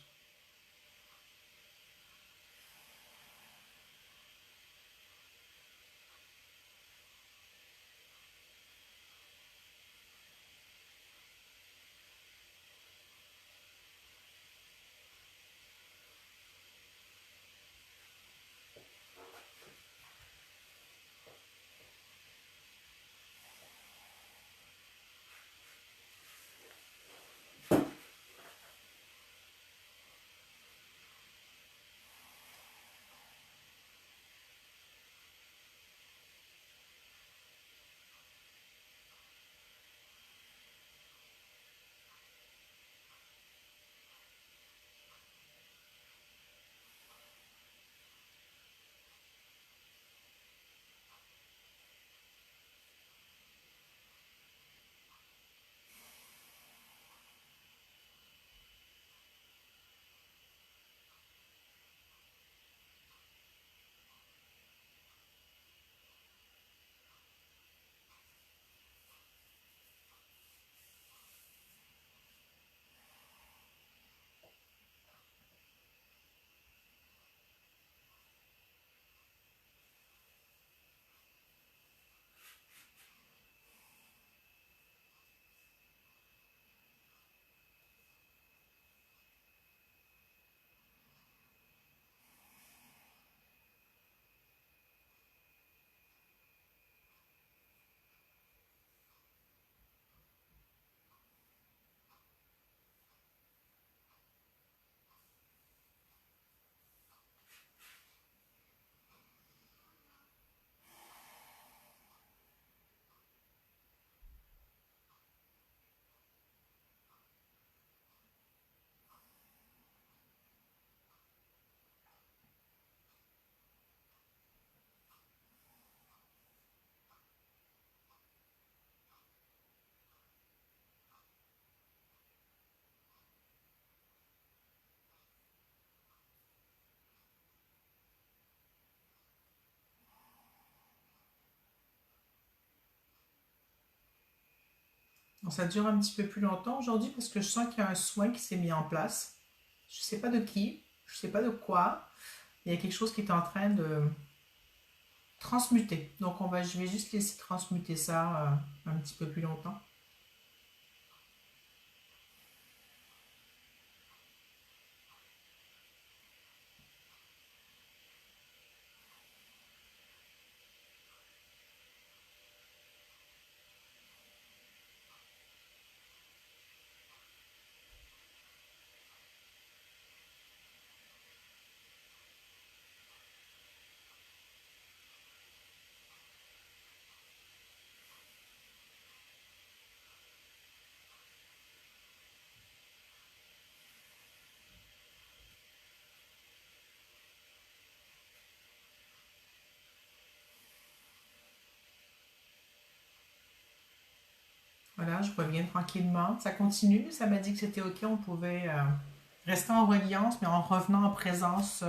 ça dure un petit peu plus longtemps aujourd'hui parce que je sens qu'il y a un soin qui s'est mis en place. Je ne sais pas de qui, je ne sais pas de quoi. Il y a quelque chose qui est en train de transmuter. Donc je vais juste laisser transmuter ça un petit peu plus longtemps. Voilà, je reviens tranquillement. Ça continue, ça m'a dit que c'était OK, on pouvait rester en reliance, mais en revenant en présence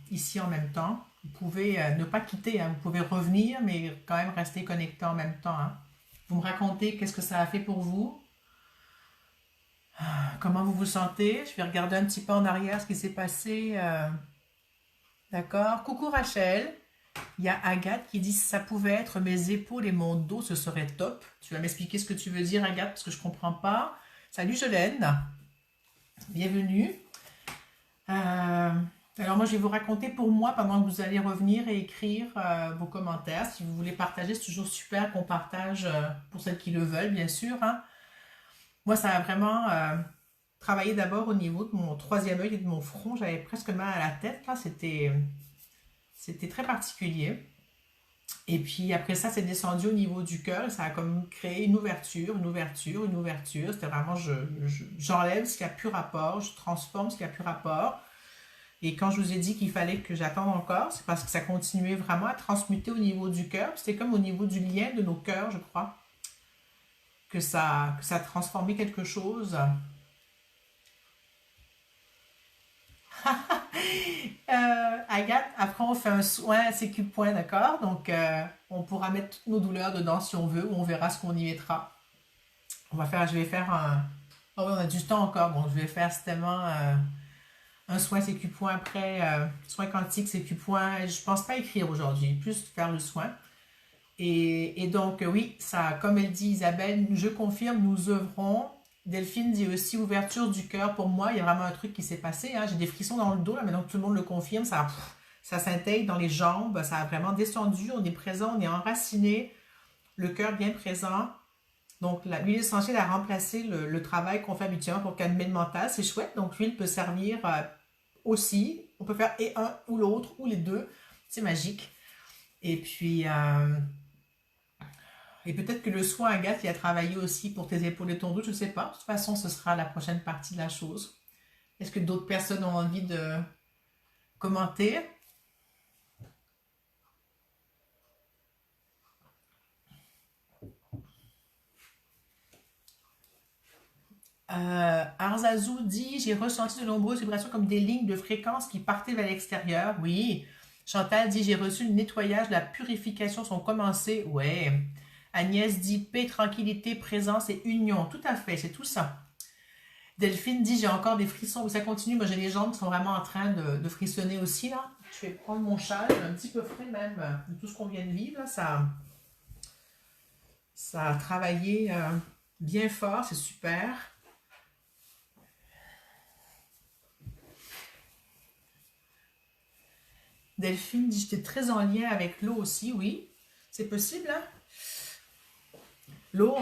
ici en même temps. Vous pouvez ne pas quitter, hein, vous pouvez revenir, mais quand même rester connecté en même temps. Hein. Vous me racontez qu'est-ce que ça a fait pour vous, comment vous vous sentez. Je vais regarder un petit peu en arrière ce qui s'est passé. D'accord. Coucou Rachel. Il y a Agathe qui dit si ça pouvait être mes épaules et mon dos, ce serait top. Tu vas m'expliquer ce que tu veux dire, Agathe, parce que je ne comprends pas. Salut Jolène. Bienvenue. Alors moi, je vais vous raconter pour moi pendant que vous allez revenir et écrire vos commentaires. Si vous voulez partager, c'est toujours super qu'on partage pour celles qui le veulent, bien sûr. Hein. Moi, ça a vraiment travaillé d'abord au niveau de mon troisième œil et de mon front. J'avais presque mal à la tête. Là, c'était très particulier. Et puis après ça, c'est descendu au niveau du cœur et ça a comme créé une ouverture, une ouverture, une ouverture. C'était vraiment, j'enlève ce qui a plus rapport, je transforme ce qui a plus rapport. Et quand je vous ai dit qu'il fallait que j'attende encore, c'est parce que ça continuait vraiment à transmuter au niveau du cœur. C'était comme au niveau du lien de nos cœurs, je crois, que ça a transformé quelque chose. Agathe, après on fait un soin CQ point, d'accord? Donc on pourra mettre toutes nos douleurs dedans si on veut, ou on verra ce qu'on y mettra. Je vais faire un... Oh oui, on a du temps encore, bon, je vais faire certainement un soin CQ point après, soin quantique CQ point. Je pense pas écrire aujourd'hui, plus faire le soin. Et donc oui, ça, comme elle dit Isabelle, je confirme, nous œuvrons. Delphine dit aussi ouverture du cœur. Pour moi, il y a vraiment un truc qui s'est passé. Hein. J'ai des frissons dans le dos, là, maintenant que tout le monde le confirme. Ça s'intègre dans les jambes. Ça a vraiment descendu. On est présent, on est enraciné. Le cœur bien présent. Donc, l'huile essentielle a remplacé le travail qu'on fait habituellement pour calmer le mental. C'est chouette. Donc, l'huile peut servir aussi. On peut faire et un ou l'autre ou les deux. C'est magique. Et puis... Et peut-être que le soin, Agathe, il a travaillé aussi pour tes épaules et ton dos, je ne sais pas. De toute façon, ce sera la prochaine partie de la chose. Est-ce que d'autres personnes ont envie de commenter? Arzazou dit, j'ai ressenti de nombreuses vibrations comme des lignes de fréquence qui partaient vers l'extérieur. Oui. Chantal dit, j'ai reçu le nettoyage, la purification sont commencées. Ouais. Agnès dit paix, tranquillité, présence et union. Tout à fait, c'est tout ça. Delphine dit j'ai encore des frissons. Ça continue. Moi j'ai les jambes qui sont vraiment en train de frissonner aussi là. Je vais prendre mon châle, un petit peu frais même de tout ce qu'on vient de vivre. Là. Ça a travaillé bien fort, c'est super. Delphine dit j'étais très en lien avec l'eau aussi. Oui, c'est possible. Hein? L'eau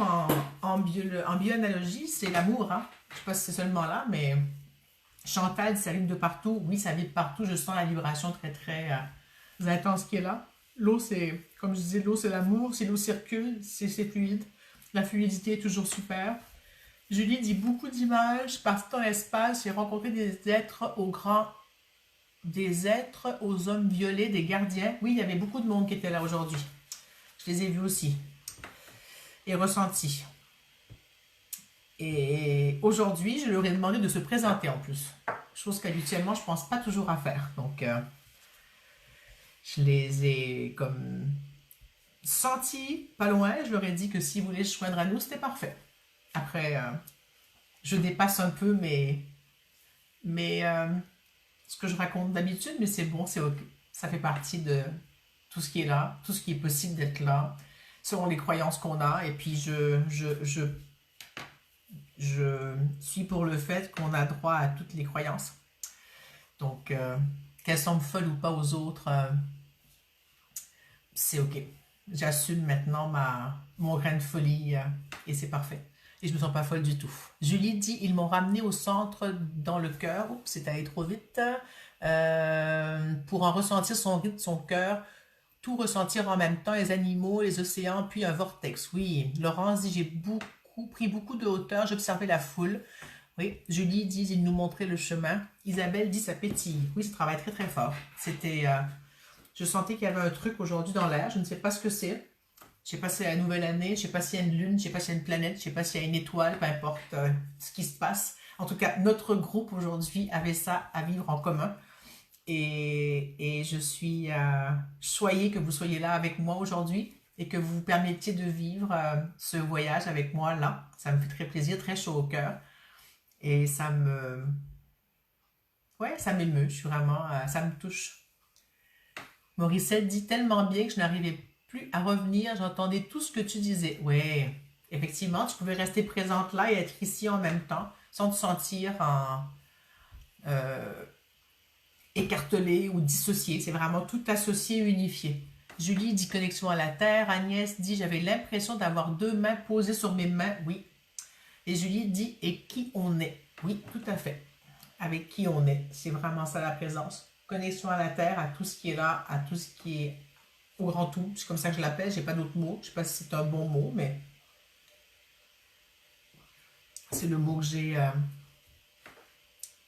en bioanalogie, c'est l'amour. Hein? Je ne sais pas si c'est seulement là, mais Chantal dit ça vibre de partout. Oui, ça vibre partout. Je sens la vibration très, très intense qui est là. L'eau, c'est, comme je disais, l'eau, c'est l'amour. Si l'eau circule, c'est fluide. La fluidité est toujours super. Julie dit beaucoup d'images. Partout dans l'espace, j'ai rencontré des êtres aux hommes violets, des gardiens. Oui, il y avait beaucoup de monde qui était là aujourd'hui. Je les ai vus aussi. Et ressentis. Et aujourd'hui, je leur ai demandé de se présenter en plus. Chose qu'habituellement, je ne pense pas toujours à faire. Donc, je les ai comme senti pas loin, je leur ai dit que s'ils voulaient se joindre à nous, c'était parfait. Après, je dépasse un peu mais ce que je raconte d'habitude, mais c'est bon, c'est ok. Ça fait partie de tout ce qui est là, tout ce qui est possible d'être là, selon les croyances qu'on a. Et puis, je suis pour le fait qu'on a droit à toutes les croyances. Donc, qu'elles semblent folles ou pas aux autres, c'est ok. J'assume maintenant mon grain de folie et c'est parfait. Et je me sens pas folle du tout. Julie dit, ils m'ont ramené au centre dans le cœur. Oups, c'est allé trop vite. Pour en ressentir son rythme, son cœur, tout ressentir en même temps, les animaux, les océans, puis un vortex. Oui, Laurence dit, j'ai pris beaucoup de hauteur, j'observais la foule. Oui, Julie dit, ils nous montraient le chemin. Isabelle dit, ça pétille. Oui, ça travaille très très fort. C'était, je sentais qu'il y avait un truc aujourd'hui dans l'air, je ne sais pas ce que c'est. Je sais pas si c'est la nouvelle année, je sais pas s'il y a une lune, je sais pas s'il y a une planète, je sais pas s'il y a une étoile, peu importe ce qui se passe. En tout cas, notre groupe aujourd'hui avait ça à vivre en commun. Et je suis choyée que vous soyez là avec moi aujourd'hui et que vous vous permettiez de vivre ce voyage avec moi là. Ça me fait très plaisir, très chaud au cœur. Et ouais, ça m'émeut, je suis vraiment, ça me touche. Morissette dit tellement bien que je n'arrivais plus à revenir, j'entendais tout ce que tu disais. Ouais, effectivement, tu pouvais rester présente là et être ici en même temps, sans te sentir euh, écartelé ou dissocié. C'est vraiment tout associé, unifié. Julie dit connexion à la terre. Agnès dit j'avais l'impression d'avoir deux mains posées sur mes mains. Oui. Et Julie dit et qui on est. Oui, tout à fait. Avec qui on est. C'est vraiment ça la présence. Connexion à la terre, à tout ce qui est là, à tout ce qui est au grand tout. C'est comme ça que je l'appelle. J'ai pas d'autre mot. Je sais pas si c'est un bon mot, mais c'est le mot que j'ai.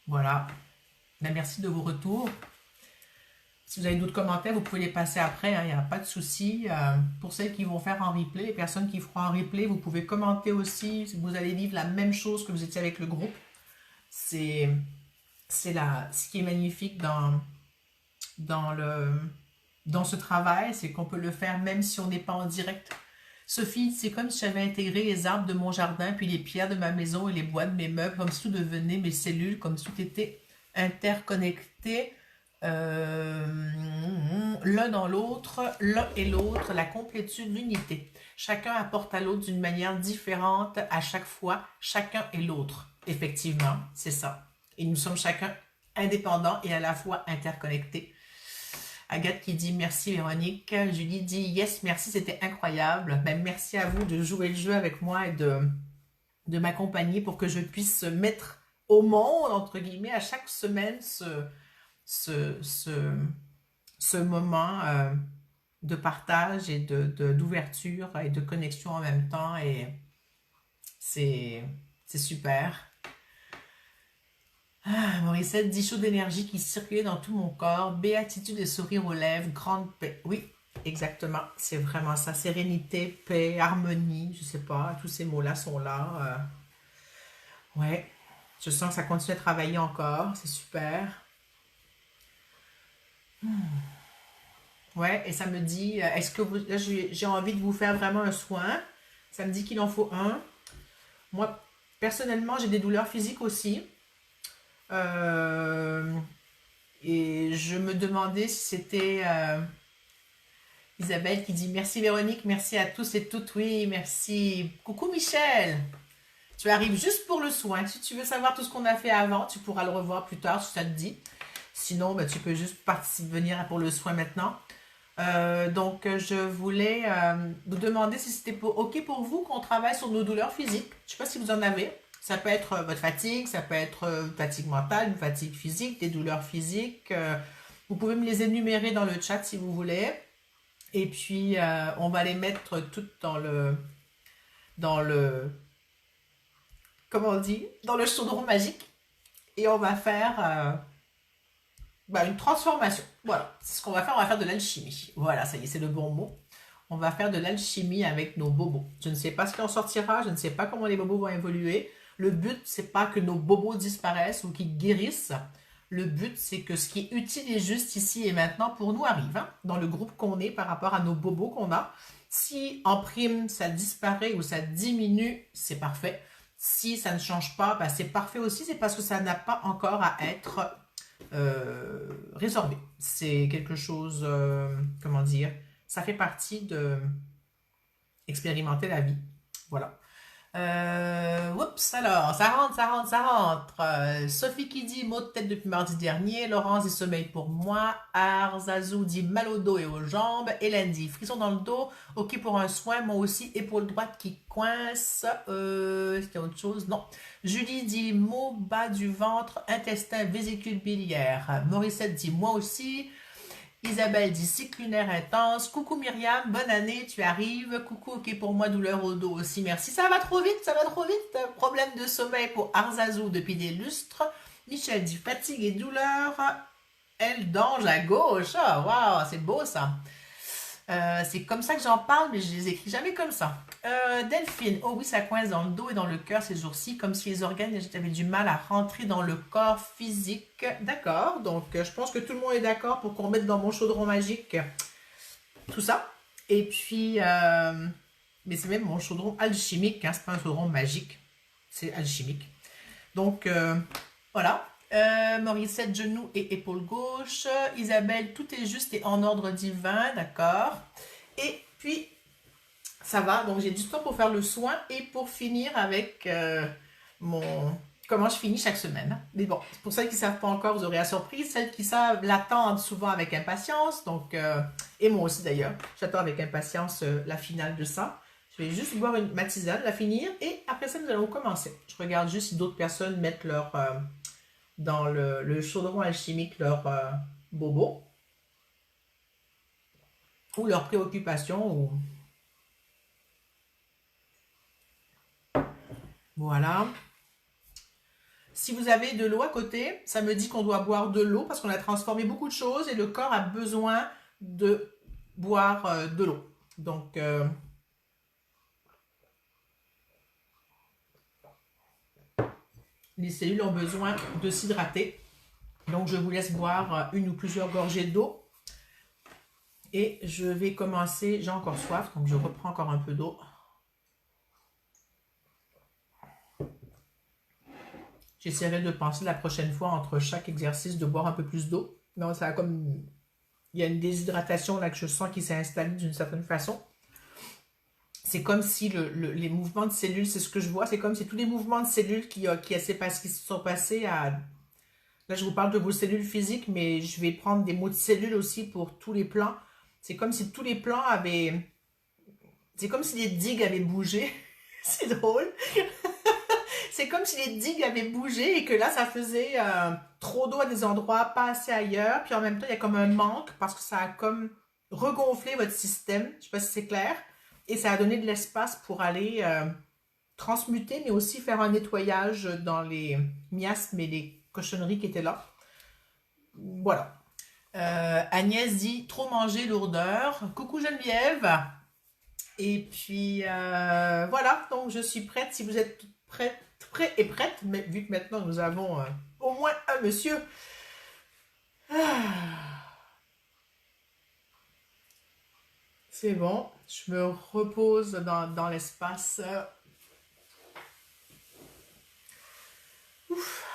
Voilà. Ben, merci de vos retours. Si vous avez d'autres commentaires, vous pouvez les passer après, il n'y a pas de souci. Pour celles qui vont faire en replay, les personnes qui feront en replay, vous pouvez commenter aussi. Si vous allez vivre la même chose que vous étiez avec le groupe. C'est ce qui est magnifique dans ce travail, c'est qu'on peut le faire même si on n'est pas en direct. Sophie, c'est comme si j'avais intégré les arbres de mon jardin, puis les pierres de ma maison et les bois de mes meubles, comme si tout devenait mes cellules, comme si tout était interconnecté. L'un dans l'autre, l'un et l'autre, la complétude, l'unité. Chacun apporte à l'autre d'une manière différente à chaque fois, chacun et l'autre. Effectivement, c'est ça. Et nous sommes chacun indépendants et à la fois interconnectés. Agathe qui dit merci Véronique. Julie dit yes, merci, c'était incroyable. Ben, merci à vous de jouer le jeu avec moi et de m'accompagner pour que je puisse mettre au monde, entre guillemets, à chaque semaine ce moment de partage et d'ouverture et de connexion en même temps. Et c'est super. Morissette dit chaud d'énergie qui circulait dans tout mon corps, béatitude et sourire aux lèvres, grande paix. Oui, exactement, c'est vraiment ça. Sérénité, paix, harmonie, je sais pas, tous ces mots-là sont là. Ouais, je sens que ça continue à travailler encore, c'est super. Ouais, et ça me dit, est-ce que vous, là j'ai envie de vous faire vraiment un soin. Ça me dit qu'il en faut un. Moi, personnellement, j'ai des douleurs physiques aussi. Euh, et je me demandais si c'était Isabelle qui dit merci Véronique, merci à tous et toutes. Oui, merci. Coucou Michel. Tu arrives juste pour le soin. Si tu veux savoir tout ce qu'on a fait avant, tu pourras le revoir plus tard si ça te dit. Sinon, ben, tu peux juste venir pour le soin maintenant. Donc, je voulais vous demander si c'était OK pour vous qu'on travaille sur nos douleurs physiques. Je ne sais pas si vous en avez. Ça peut être votre fatigue, ça peut être fatigue mentale, une fatigue physique, des douleurs physiques. Vous pouvez me les énumérer dans le chat si vous voulez. Et puis, on va les mettre toutes dans le, comment on dit, dans le chaudron magique. Et on va faire une transformation. Voilà, c'est ce qu'on va faire. On va faire de l'alchimie. Voilà, ça y est, c'est le bon mot. On va faire de l'alchimie avec nos bobos. Je ne sais pas ce qui en sortira. Je ne sais pas comment les bobos vont évoluer. Le but, c'est pas que nos bobos disparaissent ou qu'ils guérissent. Le but, c'est que ce qui est utile et juste ici et maintenant pour nous arrive. Hein, dans le groupe qu'on est par rapport à nos bobos qu'on a. Si en prime, ça disparaît ou ça diminue, c'est parfait. Si ça ne change pas, ben, c'est parfait aussi. C'est parce que ça n'a pas encore à être résorbé. C'est quelque chose, comment dire, ça fait partie de expérimenter la vie. Voilà. Oups, alors, ça rentre, ça rentre, ça rentre. Sophie qui dit mot de tête depuis mardi dernier. Laurence dit sommeil pour moi. Arzazou dit mal au dos et aux jambes. Hélène dit frisson dans le dos. Ok pour un soin. Moi aussi, épaule droite qui coince. Est-ce qu'il y a autre chose? Non. Julie dit mot bas du ventre, intestin, vésicule biliaire. Morissette dit moi aussi. Isabelle dit cycle lunaire intense. Coucou Myriam, bonne année, tu arrives. Coucou, ok pour moi, douleur au dos aussi, merci. Ça va trop vite, ça va trop vite. Problème de sommeil pour Arzazou depuis des lustres. Michel dit fatigue et douleur. Elle dange à gauche. Oh, waouh, c'est beau ça. C'est comme ça que j'en parle, mais je les écris jamais comme ça. Delphine, oh oui, ça coince dans le dos et dans le cœur ces jours-ci, comme si les organes avaient du mal à rentrer dans le corps physique. D'accord, donc je pense que tout le monde est d'accord pour qu'on mette dans mon chaudron magique tout ça. Et puis, mais c'est même mon chaudron alchimique, hein, c'est pas un chaudron magique, c'est alchimique. Donc, voilà. Morissette, genou et épaule gauche. Isabelle, tout est juste et en ordre divin, d'accord. Et puis, ça va. Donc, j'ai du temps pour faire le soin et pour finir avec comment je finis chaque semaine. Mais bon, pour celles qui ne savent pas encore, vous aurez la surprise. Celles qui savent l'attendent souvent avec impatience. Donc, et moi aussi d'ailleurs, j'attends avec impatience la finale de ça. Je vais juste boire ma tisane, la finir et après ça, nous allons commencer. Je regarde juste si d'autres personnes mettent leur... dans le chaudron alchimique leurs bobos ou leurs préoccupations. Ou... Voilà. Si vous avez de l'eau à côté, ça me dit qu'on doit boire de l'eau parce qu'on a transformé beaucoup de choses et le corps a besoin de boire de l'eau. Donc, les cellules ont besoin de s'hydrater. Donc, je vous laisse boire une ou plusieurs gorgées d'eau. Et je vais commencer, j'ai encore soif, donc je reprends encore un peu d'eau. J'essaierai de penser la prochaine fois entre chaque exercice de boire un peu plus d'eau. Non, ça a comme... Il y a une déshydratation là que je sens qui s'est installée d'une certaine façon. C'est comme si les mouvements de cellules, c'est ce que je vois, c'est comme si tous les mouvements de cellules qui se sont passés à... Là, je vous parle de vos cellules physiques, mais je vais prendre des mots de cellules aussi pour tous les plans. C'est comme si tous les plans avaient... C'est comme si les digues avaient bougé. C'est drôle. C'est comme si les digues avaient bougé et que là, ça faisait trop d'eau à des endroits, pas assez ailleurs. Puis en même temps, il y a comme un manque parce que ça a comme regonflé votre système. Je ne sais pas si c'est clair. Et ça a donné de l'espace pour aller transmuter, mais aussi faire un nettoyage dans les miasmes et les cochonneries qui étaient là. Voilà. Agnès dit « Trop manger, lourdeur ». Coucou Geneviève. Et puis, voilà. Donc, je suis prête. Si vous êtes prêts et prête, mais vu que maintenant, nous avons au moins un monsieur. C'est bon. Je me repose dans l'espace. Ouf.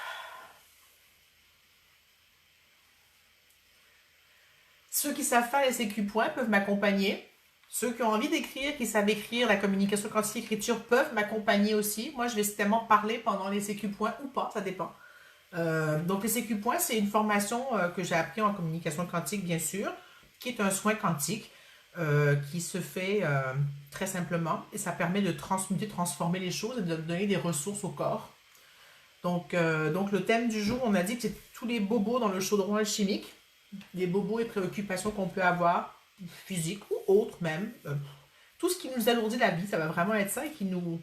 Ceux qui savent faire les sécu points peuvent m'accompagner. Ceux qui ont envie d'écrire, qui savent écrire, la communication quantique écriture peuvent m'accompagner aussi. Moi, je vais certainement parler pendant les sécu points ou pas, ça dépend. Donc, les sécu points, c'est une formation que j'ai appris en communication quantique, bien sûr, qui est un soin quantique. Qui se fait très simplement et ça permet de transmuter, transformer les choses et de donner des ressources au corps. Donc le thème du jour, on a dit que c'est tous les bobos dans le chaudron alchimique, les bobos et préoccupations qu'on peut avoir, physiques ou autres même, tout ce qui nous alourdit la vie, ça va vraiment être ça et qui nous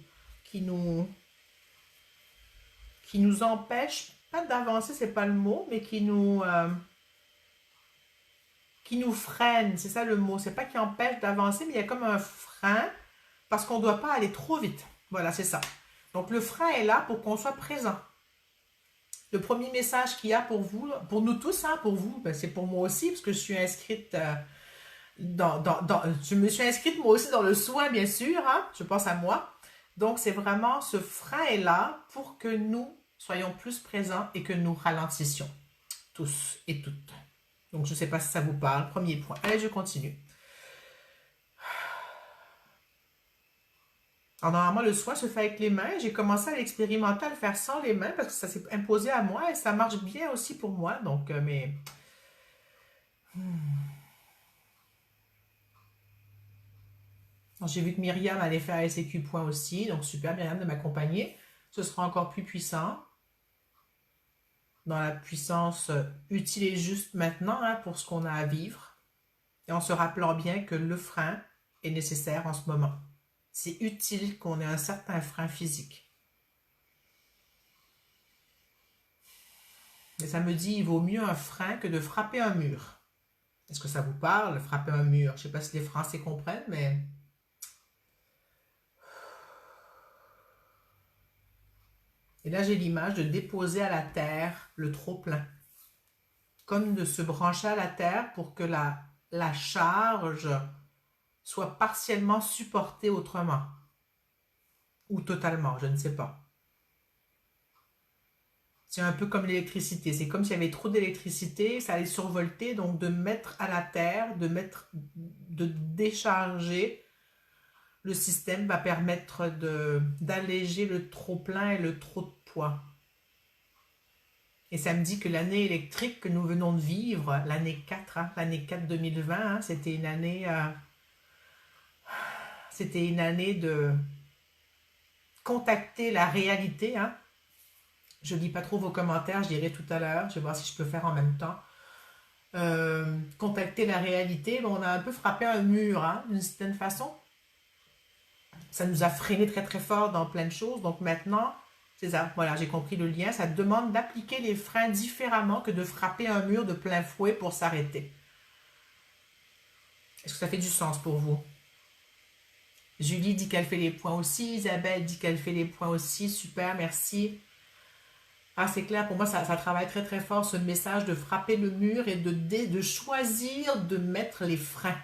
empêche, pas d'avancer, c'est pas le mot, mais qui nous freine, c'est ça le mot. C'est pas qui empêche d'avancer, mais il y a comme un frein parce qu'on ne doit pas aller trop vite. Voilà, c'est ça. Donc, le frein est là pour qu'on soit présent. Le premier message qu'il y a pour vous, pour nous tous, hein, pour vous, ben, c'est pour moi aussi, parce que je suis inscrite je me suis inscrite moi aussi dans le soin, bien sûr, hein, je pense à moi. Donc, c'est vraiment, ce frein est là pour que nous soyons plus présents et que nous ralentissions, tous et toutes. Donc, je ne sais pas si ça vous parle. Premier point. Allez, je continue. Alors, normalement, le soin se fait avec les mains. J'ai commencé à l'expérimenter, à le faire sans les mains parce que ça s'est imposé à moi et ça marche bien aussi pour moi. Donc, mais... J'ai vu que Myriam allait faire SQ point aussi. Donc, super, Myriam, de m'accompagner. Ce sera encore plus puissant. Dans la puissance utile et juste maintenant, hein, pour ce qu'on a à vivre. Et en se rappelant bien que le frein est nécessaire en ce moment. C'est utile qu'on ait un certain frein physique. Et ça me dit, il vaut mieux un frein que de frapper un mur. Est-ce que ça vous parle, frapper un mur? Je ne sais pas si les Français comprennent, mais... Et là, j'ai l'image de déposer à la terre le trop-plein. Comme de se brancher à la terre pour que la charge soit partiellement supportée autrement. Ou totalement, je ne sais pas. C'est un peu comme l'électricité. C'est comme s'il y avait trop d'électricité, ça allait survolter. Donc, de mettre à la terre, de décharger le système va permettre d'alléger le trop-plein et le trop de poids. Et ça me dit que l'année électrique que nous venons de vivre, l'année 4, hein, l'année 4 2020, hein, c'était une année de contacter la réalité. Hein. Je ne lis pas trop vos commentaires, je dirai tout à l'heure. Je vais voir si je peux faire en même temps. Contacter la réalité, on a un peu frappé un mur, hein, d'une certaine façon. Ça nous a freiné très très fort dans plein de choses. Donc maintenant, c'est ça, voilà, j'ai compris le lien. Ça demande d'appliquer les freins différemment que de frapper un mur de plein fouet pour s'arrêter. Est-ce que ça fait du sens pour vous? Julie dit qu'elle fait les points aussi. Isabelle dit qu'elle fait les points aussi. Super, merci. Ah, c'est clair, pour moi, ça travaille très très fort ce message de frapper le mur et de choisir de mettre les freins.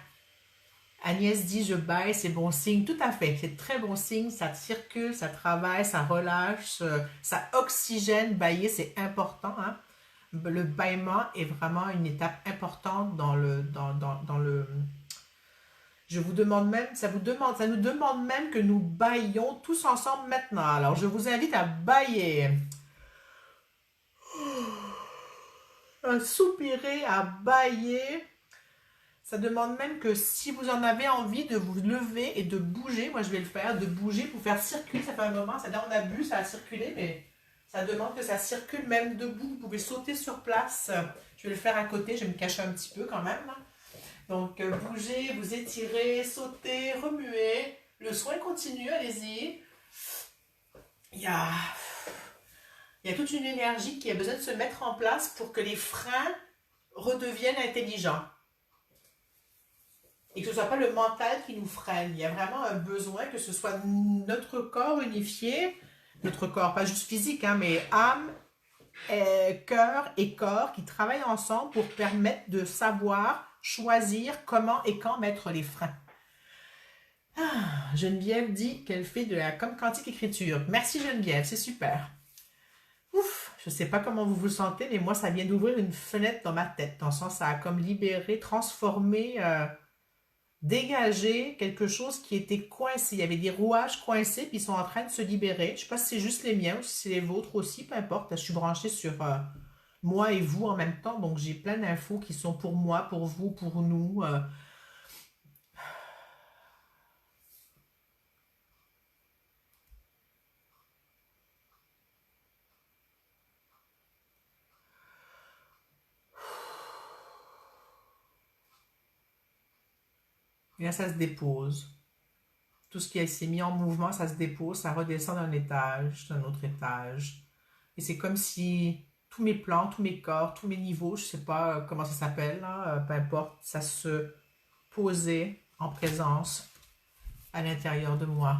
Agnès dit je baille, c'est bon signe. Tout à fait, c'est très bon signe. Ça circule, ça travaille, ça relâche, ça oxygène. Bailler, c'est important. Hein. Le bâillement est vraiment une étape importante dans le. Je vous demande même, ça nous demande même que nous baillions tous ensemble maintenant. Alors, je vous invite à bailler. À soupirer, à bailler. Ça demande même que si vous en avez envie de vous lever et de bouger, moi je vais le faire, de bouger pour faire circuler, ça fait un moment, ça on a bu, ça a circulé, mais ça demande que ça circule même debout, vous pouvez sauter sur place, je vais le faire à côté, je vais me cacher un petit peu quand même. Donc bougez, vous étirez, sautez, remuez, le soin continue, allez-y. Il y a toute une énergie qui a besoin de se mettre en place pour que les freins redeviennent intelligents. Et que ce ne soit pas le mental qui nous freine. Il y a vraiment un besoin que ce soit notre corps unifié, notre corps, pas juste physique, hein, mais âme, cœur et corps qui travaillent ensemble pour permettre de savoir choisir comment et quand mettre les freins. Ah, Geneviève dit qu'elle fait de la comme quantique écriture. Merci Geneviève, c'est super. Ouf, je ne sais pas comment vous vous sentez, mais moi ça vient d'ouvrir une fenêtre dans ma tête. Dans le sens, ça a comme libéré, transformé... dégager quelque chose qui était coincé. Il y avait des rouages coincés, puis ils sont en train de se libérer. Je ne sais pas si c'est juste les miens ou si c'est les vôtres aussi, peu importe. Je suis branchée sur moi et vous en même temps, donc j'ai plein d'infos qui sont pour moi, pour vous, pour nous. Et là, ça se dépose. Tout ce qui s'est mis en mouvement, ça se dépose, ça redescend d'un autre étage. Et c'est comme si tous mes plans, tous mes corps, tous mes niveaux, je ne sais pas comment ça s'appelle, peu importe, ça se posait en présence à l'intérieur de moi.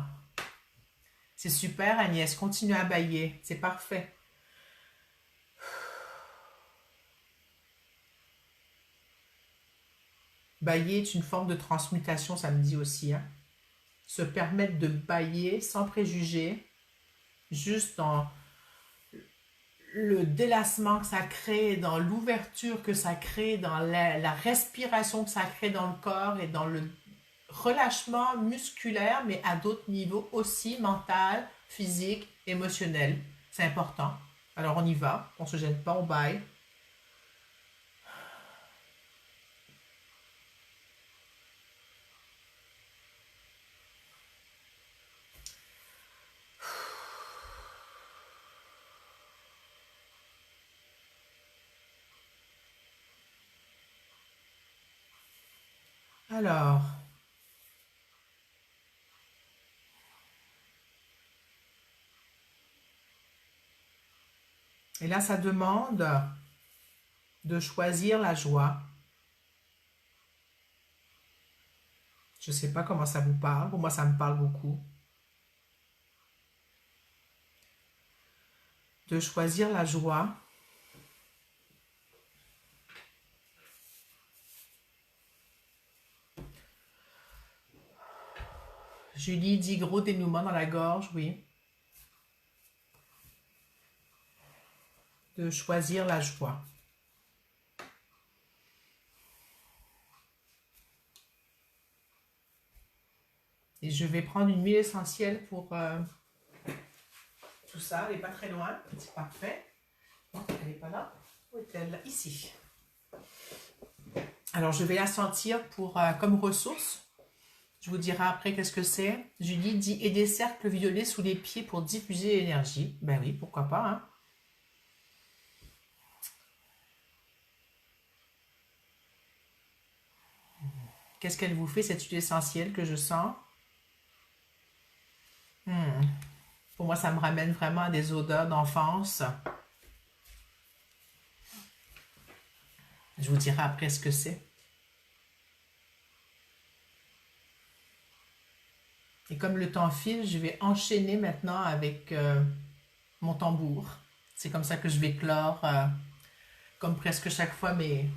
C'est super Agnès, continue à bailler, c'est parfait. Bailler est une forme de transmutation, ça me dit aussi. Hein. Se permettre de bailler sans préjugés, juste dans le délassement que ça crée, dans l'ouverture que ça crée, dans la respiration que ça crée dans le corps et dans le relâchement musculaire, mais à d'autres niveaux aussi, mental, physique, émotionnel. C'est important. Alors on y va, on se gêne pas, on baille. Alors, et là ça demande de choisir la joie. Je ne sais pas comment ça vous parle, pour moi ça me parle beaucoup. De choisir la joie. Julie dit gros dénouement dans la gorge, oui. De choisir la joie. Et je vais prendre une huile essentielle pour tout ça. Elle n'est pas très loin, c'est parfait. Non, elle n'est pas là. Où est-elle? Là, ici. Alors, je vais la sentir pour, comme ressource. Je vous dirai après qu'est-ce que c'est. Julie dit « Et des cercles violets sous les pieds pour diffuser l'énergie ». Ben oui, pourquoi pas. Hein. Qu'est-ce qu'elle vous fait, cette huile essentielle que je sens? Pour moi, ça me ramène vraiment à des odeurs d'enfance. Je vous dirai après ce que c'est. Et comme le temps file, je vais enchaîner maintenant avec mon tambour. C'est comme ça que je vais clore, comme presque chaque fois, mes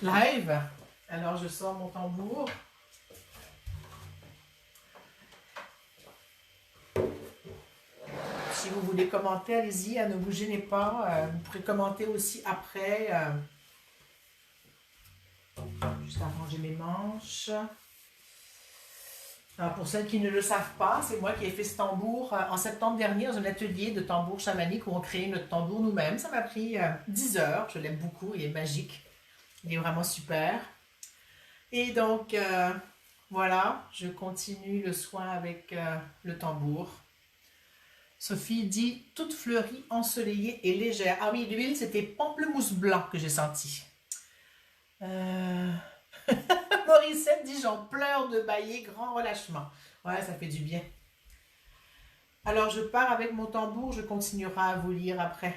lives. Alors, je sors mon tambour. Si vous voulez commenter, allez-y, ne vous gênez pas. Vous pourrez commenter aussi après. Juste arranger mes manches. Alors pour celles qui ne le savent pas, c'est moi qui ai fait ce tambour en septembre dernier dans un atelier de tambour chamanique où on crée notre tambour nous-mêmes. Ça m'a pris 10 heures. Je l'aime beaucoup, il est magique. Il est vraiment super. Et donc, voilà, je continue le soin avec le tambour. Sophie dit « Toute fleurie, ensoleillée et légère ». Ah oui, l'huile, c'était pamplemousse blanc que j'ai senti. Morissette dit « J'en pleure de bailler, grand relâchement ». Ouais, ça fait du bien. Alors, je pars avec mon tambour, je continuerai à vous lire après.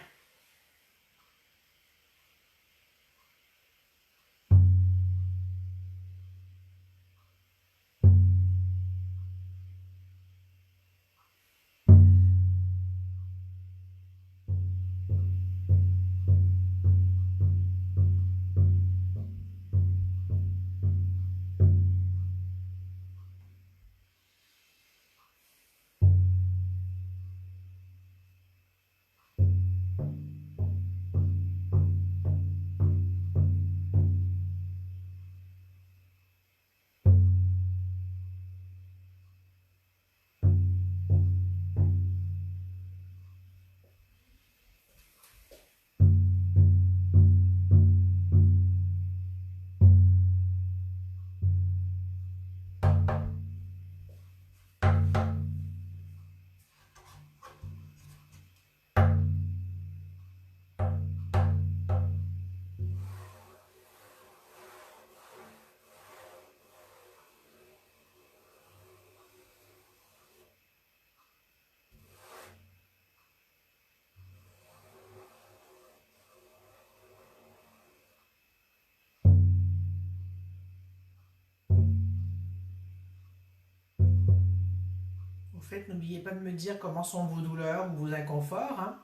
Au fait, n'oubliez pas de me dire comment sont vos douleurs ou vos inconforts. Hein.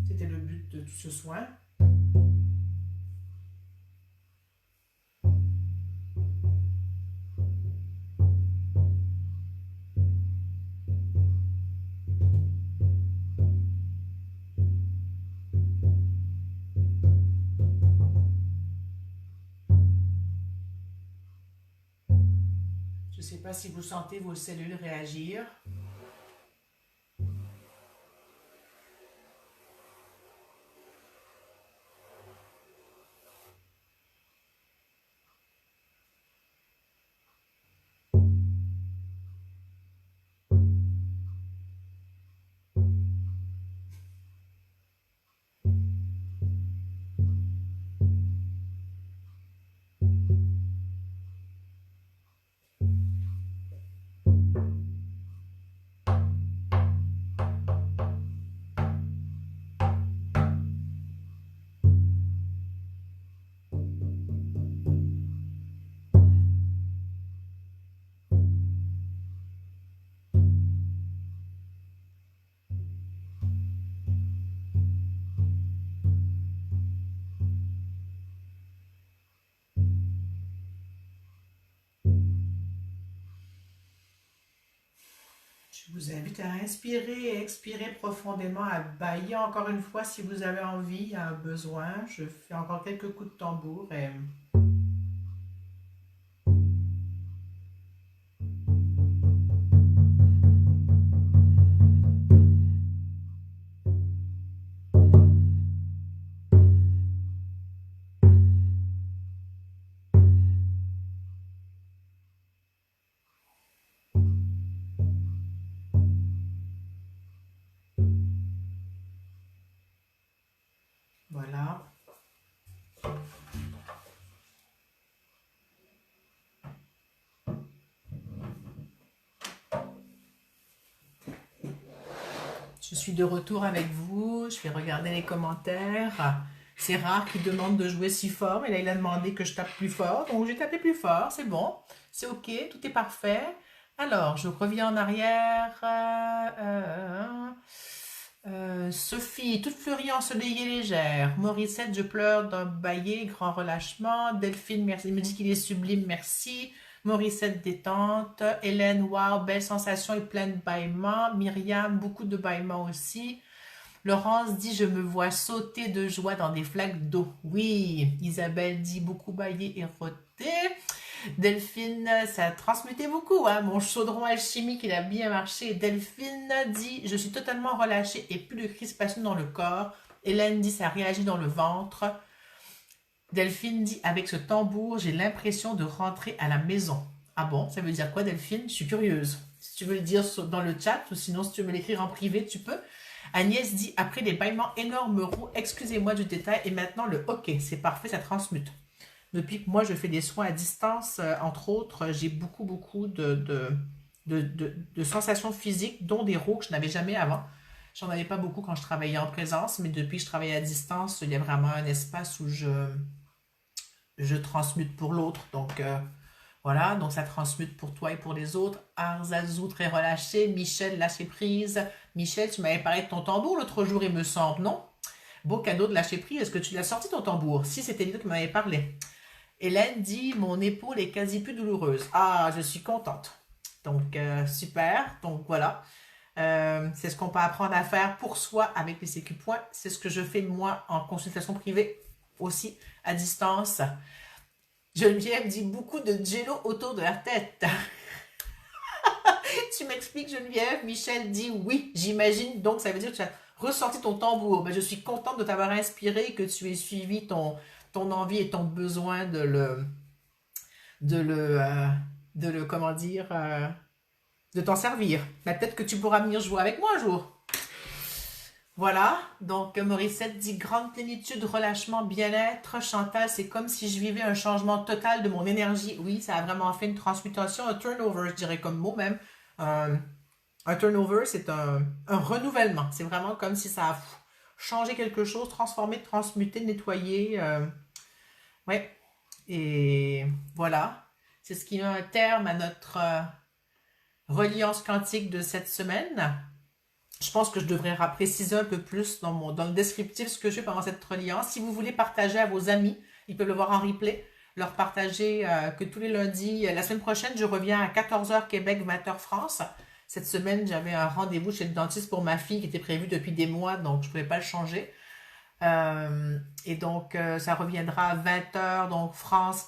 C'était le but de tout ce soin. sais pas si vous sentez vos cellules réagir. Je vous invite à inspirer et expirer profondément, à bailler encore une fois si vous avez envie, un besoin. Je fais encore quelques coups de tambour et voilà. Je suis de retour avec vous, je vais regarder les commentaires. C'est rare qu'il demande de jouer si fort, mais là il a demandé que je tape plus fort, donc j'ai tapé plus fort, c'est bon, c'est ok, tout est parfait. Alors, je reviens en arrière. Sophie, toute fleurie ensoleillée légère. Morissette, je pleure d'un baillet, grand relâchement. Delphine, merci, il me dit qu'il est sublime, merci. Morissette, détente. Hélène, wow, belle sensation et plein de bâillements. Myriam, beaucoup de bâillements aussi. Laurence dit, je me vois sauter de joie dans des flaques d'eau. Oui, Isabelle dit, beaucoup baillé et roté. Delphine, ça a transmuté beaucoup, hein. Mon chaudron alchimique, il a bien marché. Delphine dit, je suis totalement relâchée et plus de crispation dans le corps. Hélène dit, ça réagit dans le ventre. Delphine dit, avec ce tambour, j'ai l'impression de rentrer à la maison. Ah bon, ça veut dire quoi, Delphine? Je suis curieuse. Si tu veux le dire dans le chat, ou sinon si tu veux me l'écrire en privé, tu peux. Agnès dit, après des bâillements énormes, excusez-moi du détail, et maintenant le OK, c'est parfait, ça transmute. Depuis que moi, je fais des soins à distance, entre autres, j'ai beaucoup de sensations physiques, dont des rots que je n'avais jamais avant. J'en avais pas beaucoup quand je travaillais en présence, mais depuis que je travaille à distance, il y a vraiment un espace où je transmute pour l'autre. Donc, voilà, donc ça transmute pour toi et pour les autres. Arzazou, très relâché. Michel, lâcher prise. Michel, tu m'avais parlé de ton tambour l'autre jour, il me semble, non? Beau cadeau de lâcher prise. Est-ce que tu l'as sorti ton tambour? Si, c'était l'idée que tu m'avais parlé. Hélène dit, mon épaule est quasi plus douloureuse. Ah, je suis contente. Donc, super. Donc, voilà. C'est ce qu'on peut apprendre à faire pour soi avec les CQ Points. C'est ce que je fais, moi, en consultation privée, aussi, à distance. Geneviève dit, beaucoup de jello autour de la tête. Tu m'expliques, Geneviève? Michel dit, oui, j'imagine. Donc, ça veut dire que tu as ressorti ton tambour. Ben, je suis contente de t'avoir inspiré et que tu aies suivi ton envie et ton besoin de le, comment dire, de t'en servir. Mais peut-être que tu pourras venir jouer avec moi un jour. Voilà, donc Morissette dit grande plénitude, relâchement, bien-être. Chantal, c'est comme si je vivais un changement total de mon énergie. Oui, ça a vraiment fait une transmutation, un turnover, je dirais comme mot même. Un turnover, c'est un renouvellement. C'est vraiment comme si ça a changé quelque chose, transformé, transmuté, nettoyé. Ouais, et voilà. C'est ce qui met un terme à notre reliance quantique de cette semaine. Je pense que je devrais préciser un peu plus dans le descriptif ce que je fais pendant cette reliance. Si vous voulez partager à vos amis, ils peuvent le voir en replay, leur partager que tous les lundis, la semaine prochaine, je reviens à 14h Québec, 20h France. Cette semaine, j'avais un rendez-vous chez le dentiste pour ma fille qui était prévu depuis des mois, donc je ne pouvais pas le changer. Et donc, ça reviendra à 20h, donc France,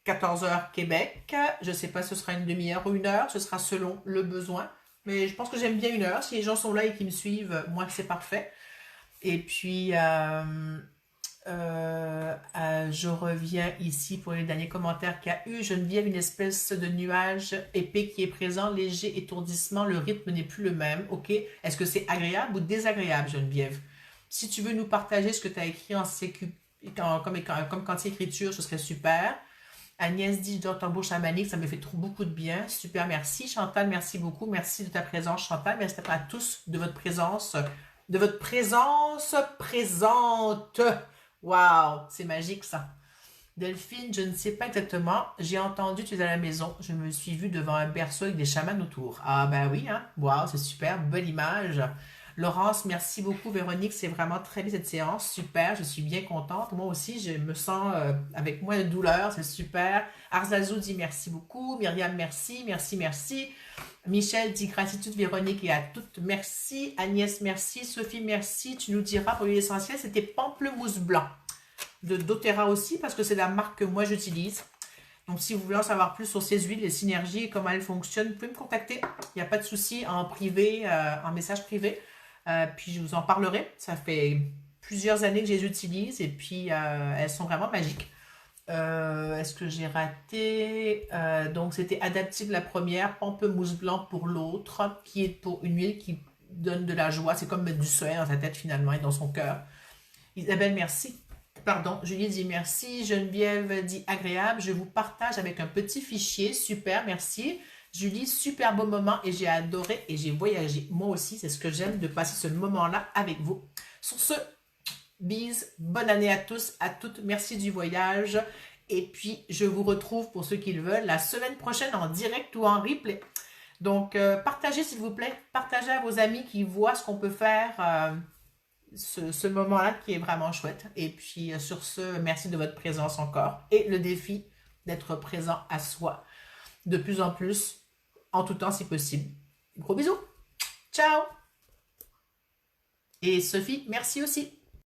14 heures Québec. Je ne sais pas si ce sera une demi-heure ou une heure, ce sera selon le besoin. Mais je pense que j'aime bien une heure. Si les gens sont là et qui me suivent, moi, c'est parfait. Et puis, je reviens ici pour les derniers commentaires qu'il y a eu. Geneviève, une espèce de nuage épais qui est présent, léger étourdissement, le rythme n'est plus le même. Ok, est-ce que c'est agréable ou désagréable, Geneviève? Si tu veux nous partager ce que tu as écrit comme quantité écriture, ce serait super. Agnès dit, dans tambour chamanique, ça me fait beaucoup de bien. Super, merci. Chantal, merci beaucoup. Merci de ta présence, Chantal. Merci à tous de votre présence présente. Waouh, c'est magique ça. Delphine, je ne sais pas exactement. J'ai entendu tu es à la maison. Je me suis vue devant un berceau avec des chamans autour. Ah ben oui, hein. Waouh, c'est super, belle image. Laurence, merci beaucoup. Véronique, c'est vraiment très bien cette séance. Super, je suis bien contente. Moi aussi, je me sens avec moins de douleur. C'est super. Arzazou dit merci beaucoup. Myriam, merci, merci, merci. Michel dit gratitude Véronique et à toutes. Merci. Agnès, merci. Sophie, merci. Tu nous diras pour l'huile essentielle, c'était pamplemousse blanc. De doTERRA aussi parce que c'est la marque que moi j'utilise. Donc si vous voulez en savoir plus sur ces huiles, les synergies et comment elles fonctionnent, vous pouvez me contacter. Il n'y a pas de souci en privé, en message privé. Puis je vous en parlerai. Ça fait plusieurs années que je les utilise et puis elles sont vraiment magiques. Est-ce que j'ai raté? Donc c'était Adaptive la première, pamplemousse blanc pour l'autre, qui est pour une huile qui donne de la joie. C'est comme mettre du soleil dans sa tête finalement et dans son cœur. Isabelle, merci. Pardon, Julie dit merci. Geneviève dit agréable. Je vous partage avec un petit fichier. Super, merci. Julie, super beau moment et j'ai adoré et j'ai voyagé. Moi aussi, c'est ce que j'aime de passer ce moment-là avec vous. Sur ce, bise, bonne année à tous, à toutes. Merci du voyage. Et puis, je vous retrouve pour ceux qui le veulent la semaine prochaine en direct ou en replay. Donc, partagez s'il vous plaît. Partagez à vos amis qui voient ce qu'on peut faire ce moment-là qui est vraiment chouette. Et puis, sur ce, merci de votre présence encore. Et le défi d'être présent à soi de plus en plus, en tout temps si possible. Gros bisous. Ciao. Et Sophie, merci aussi.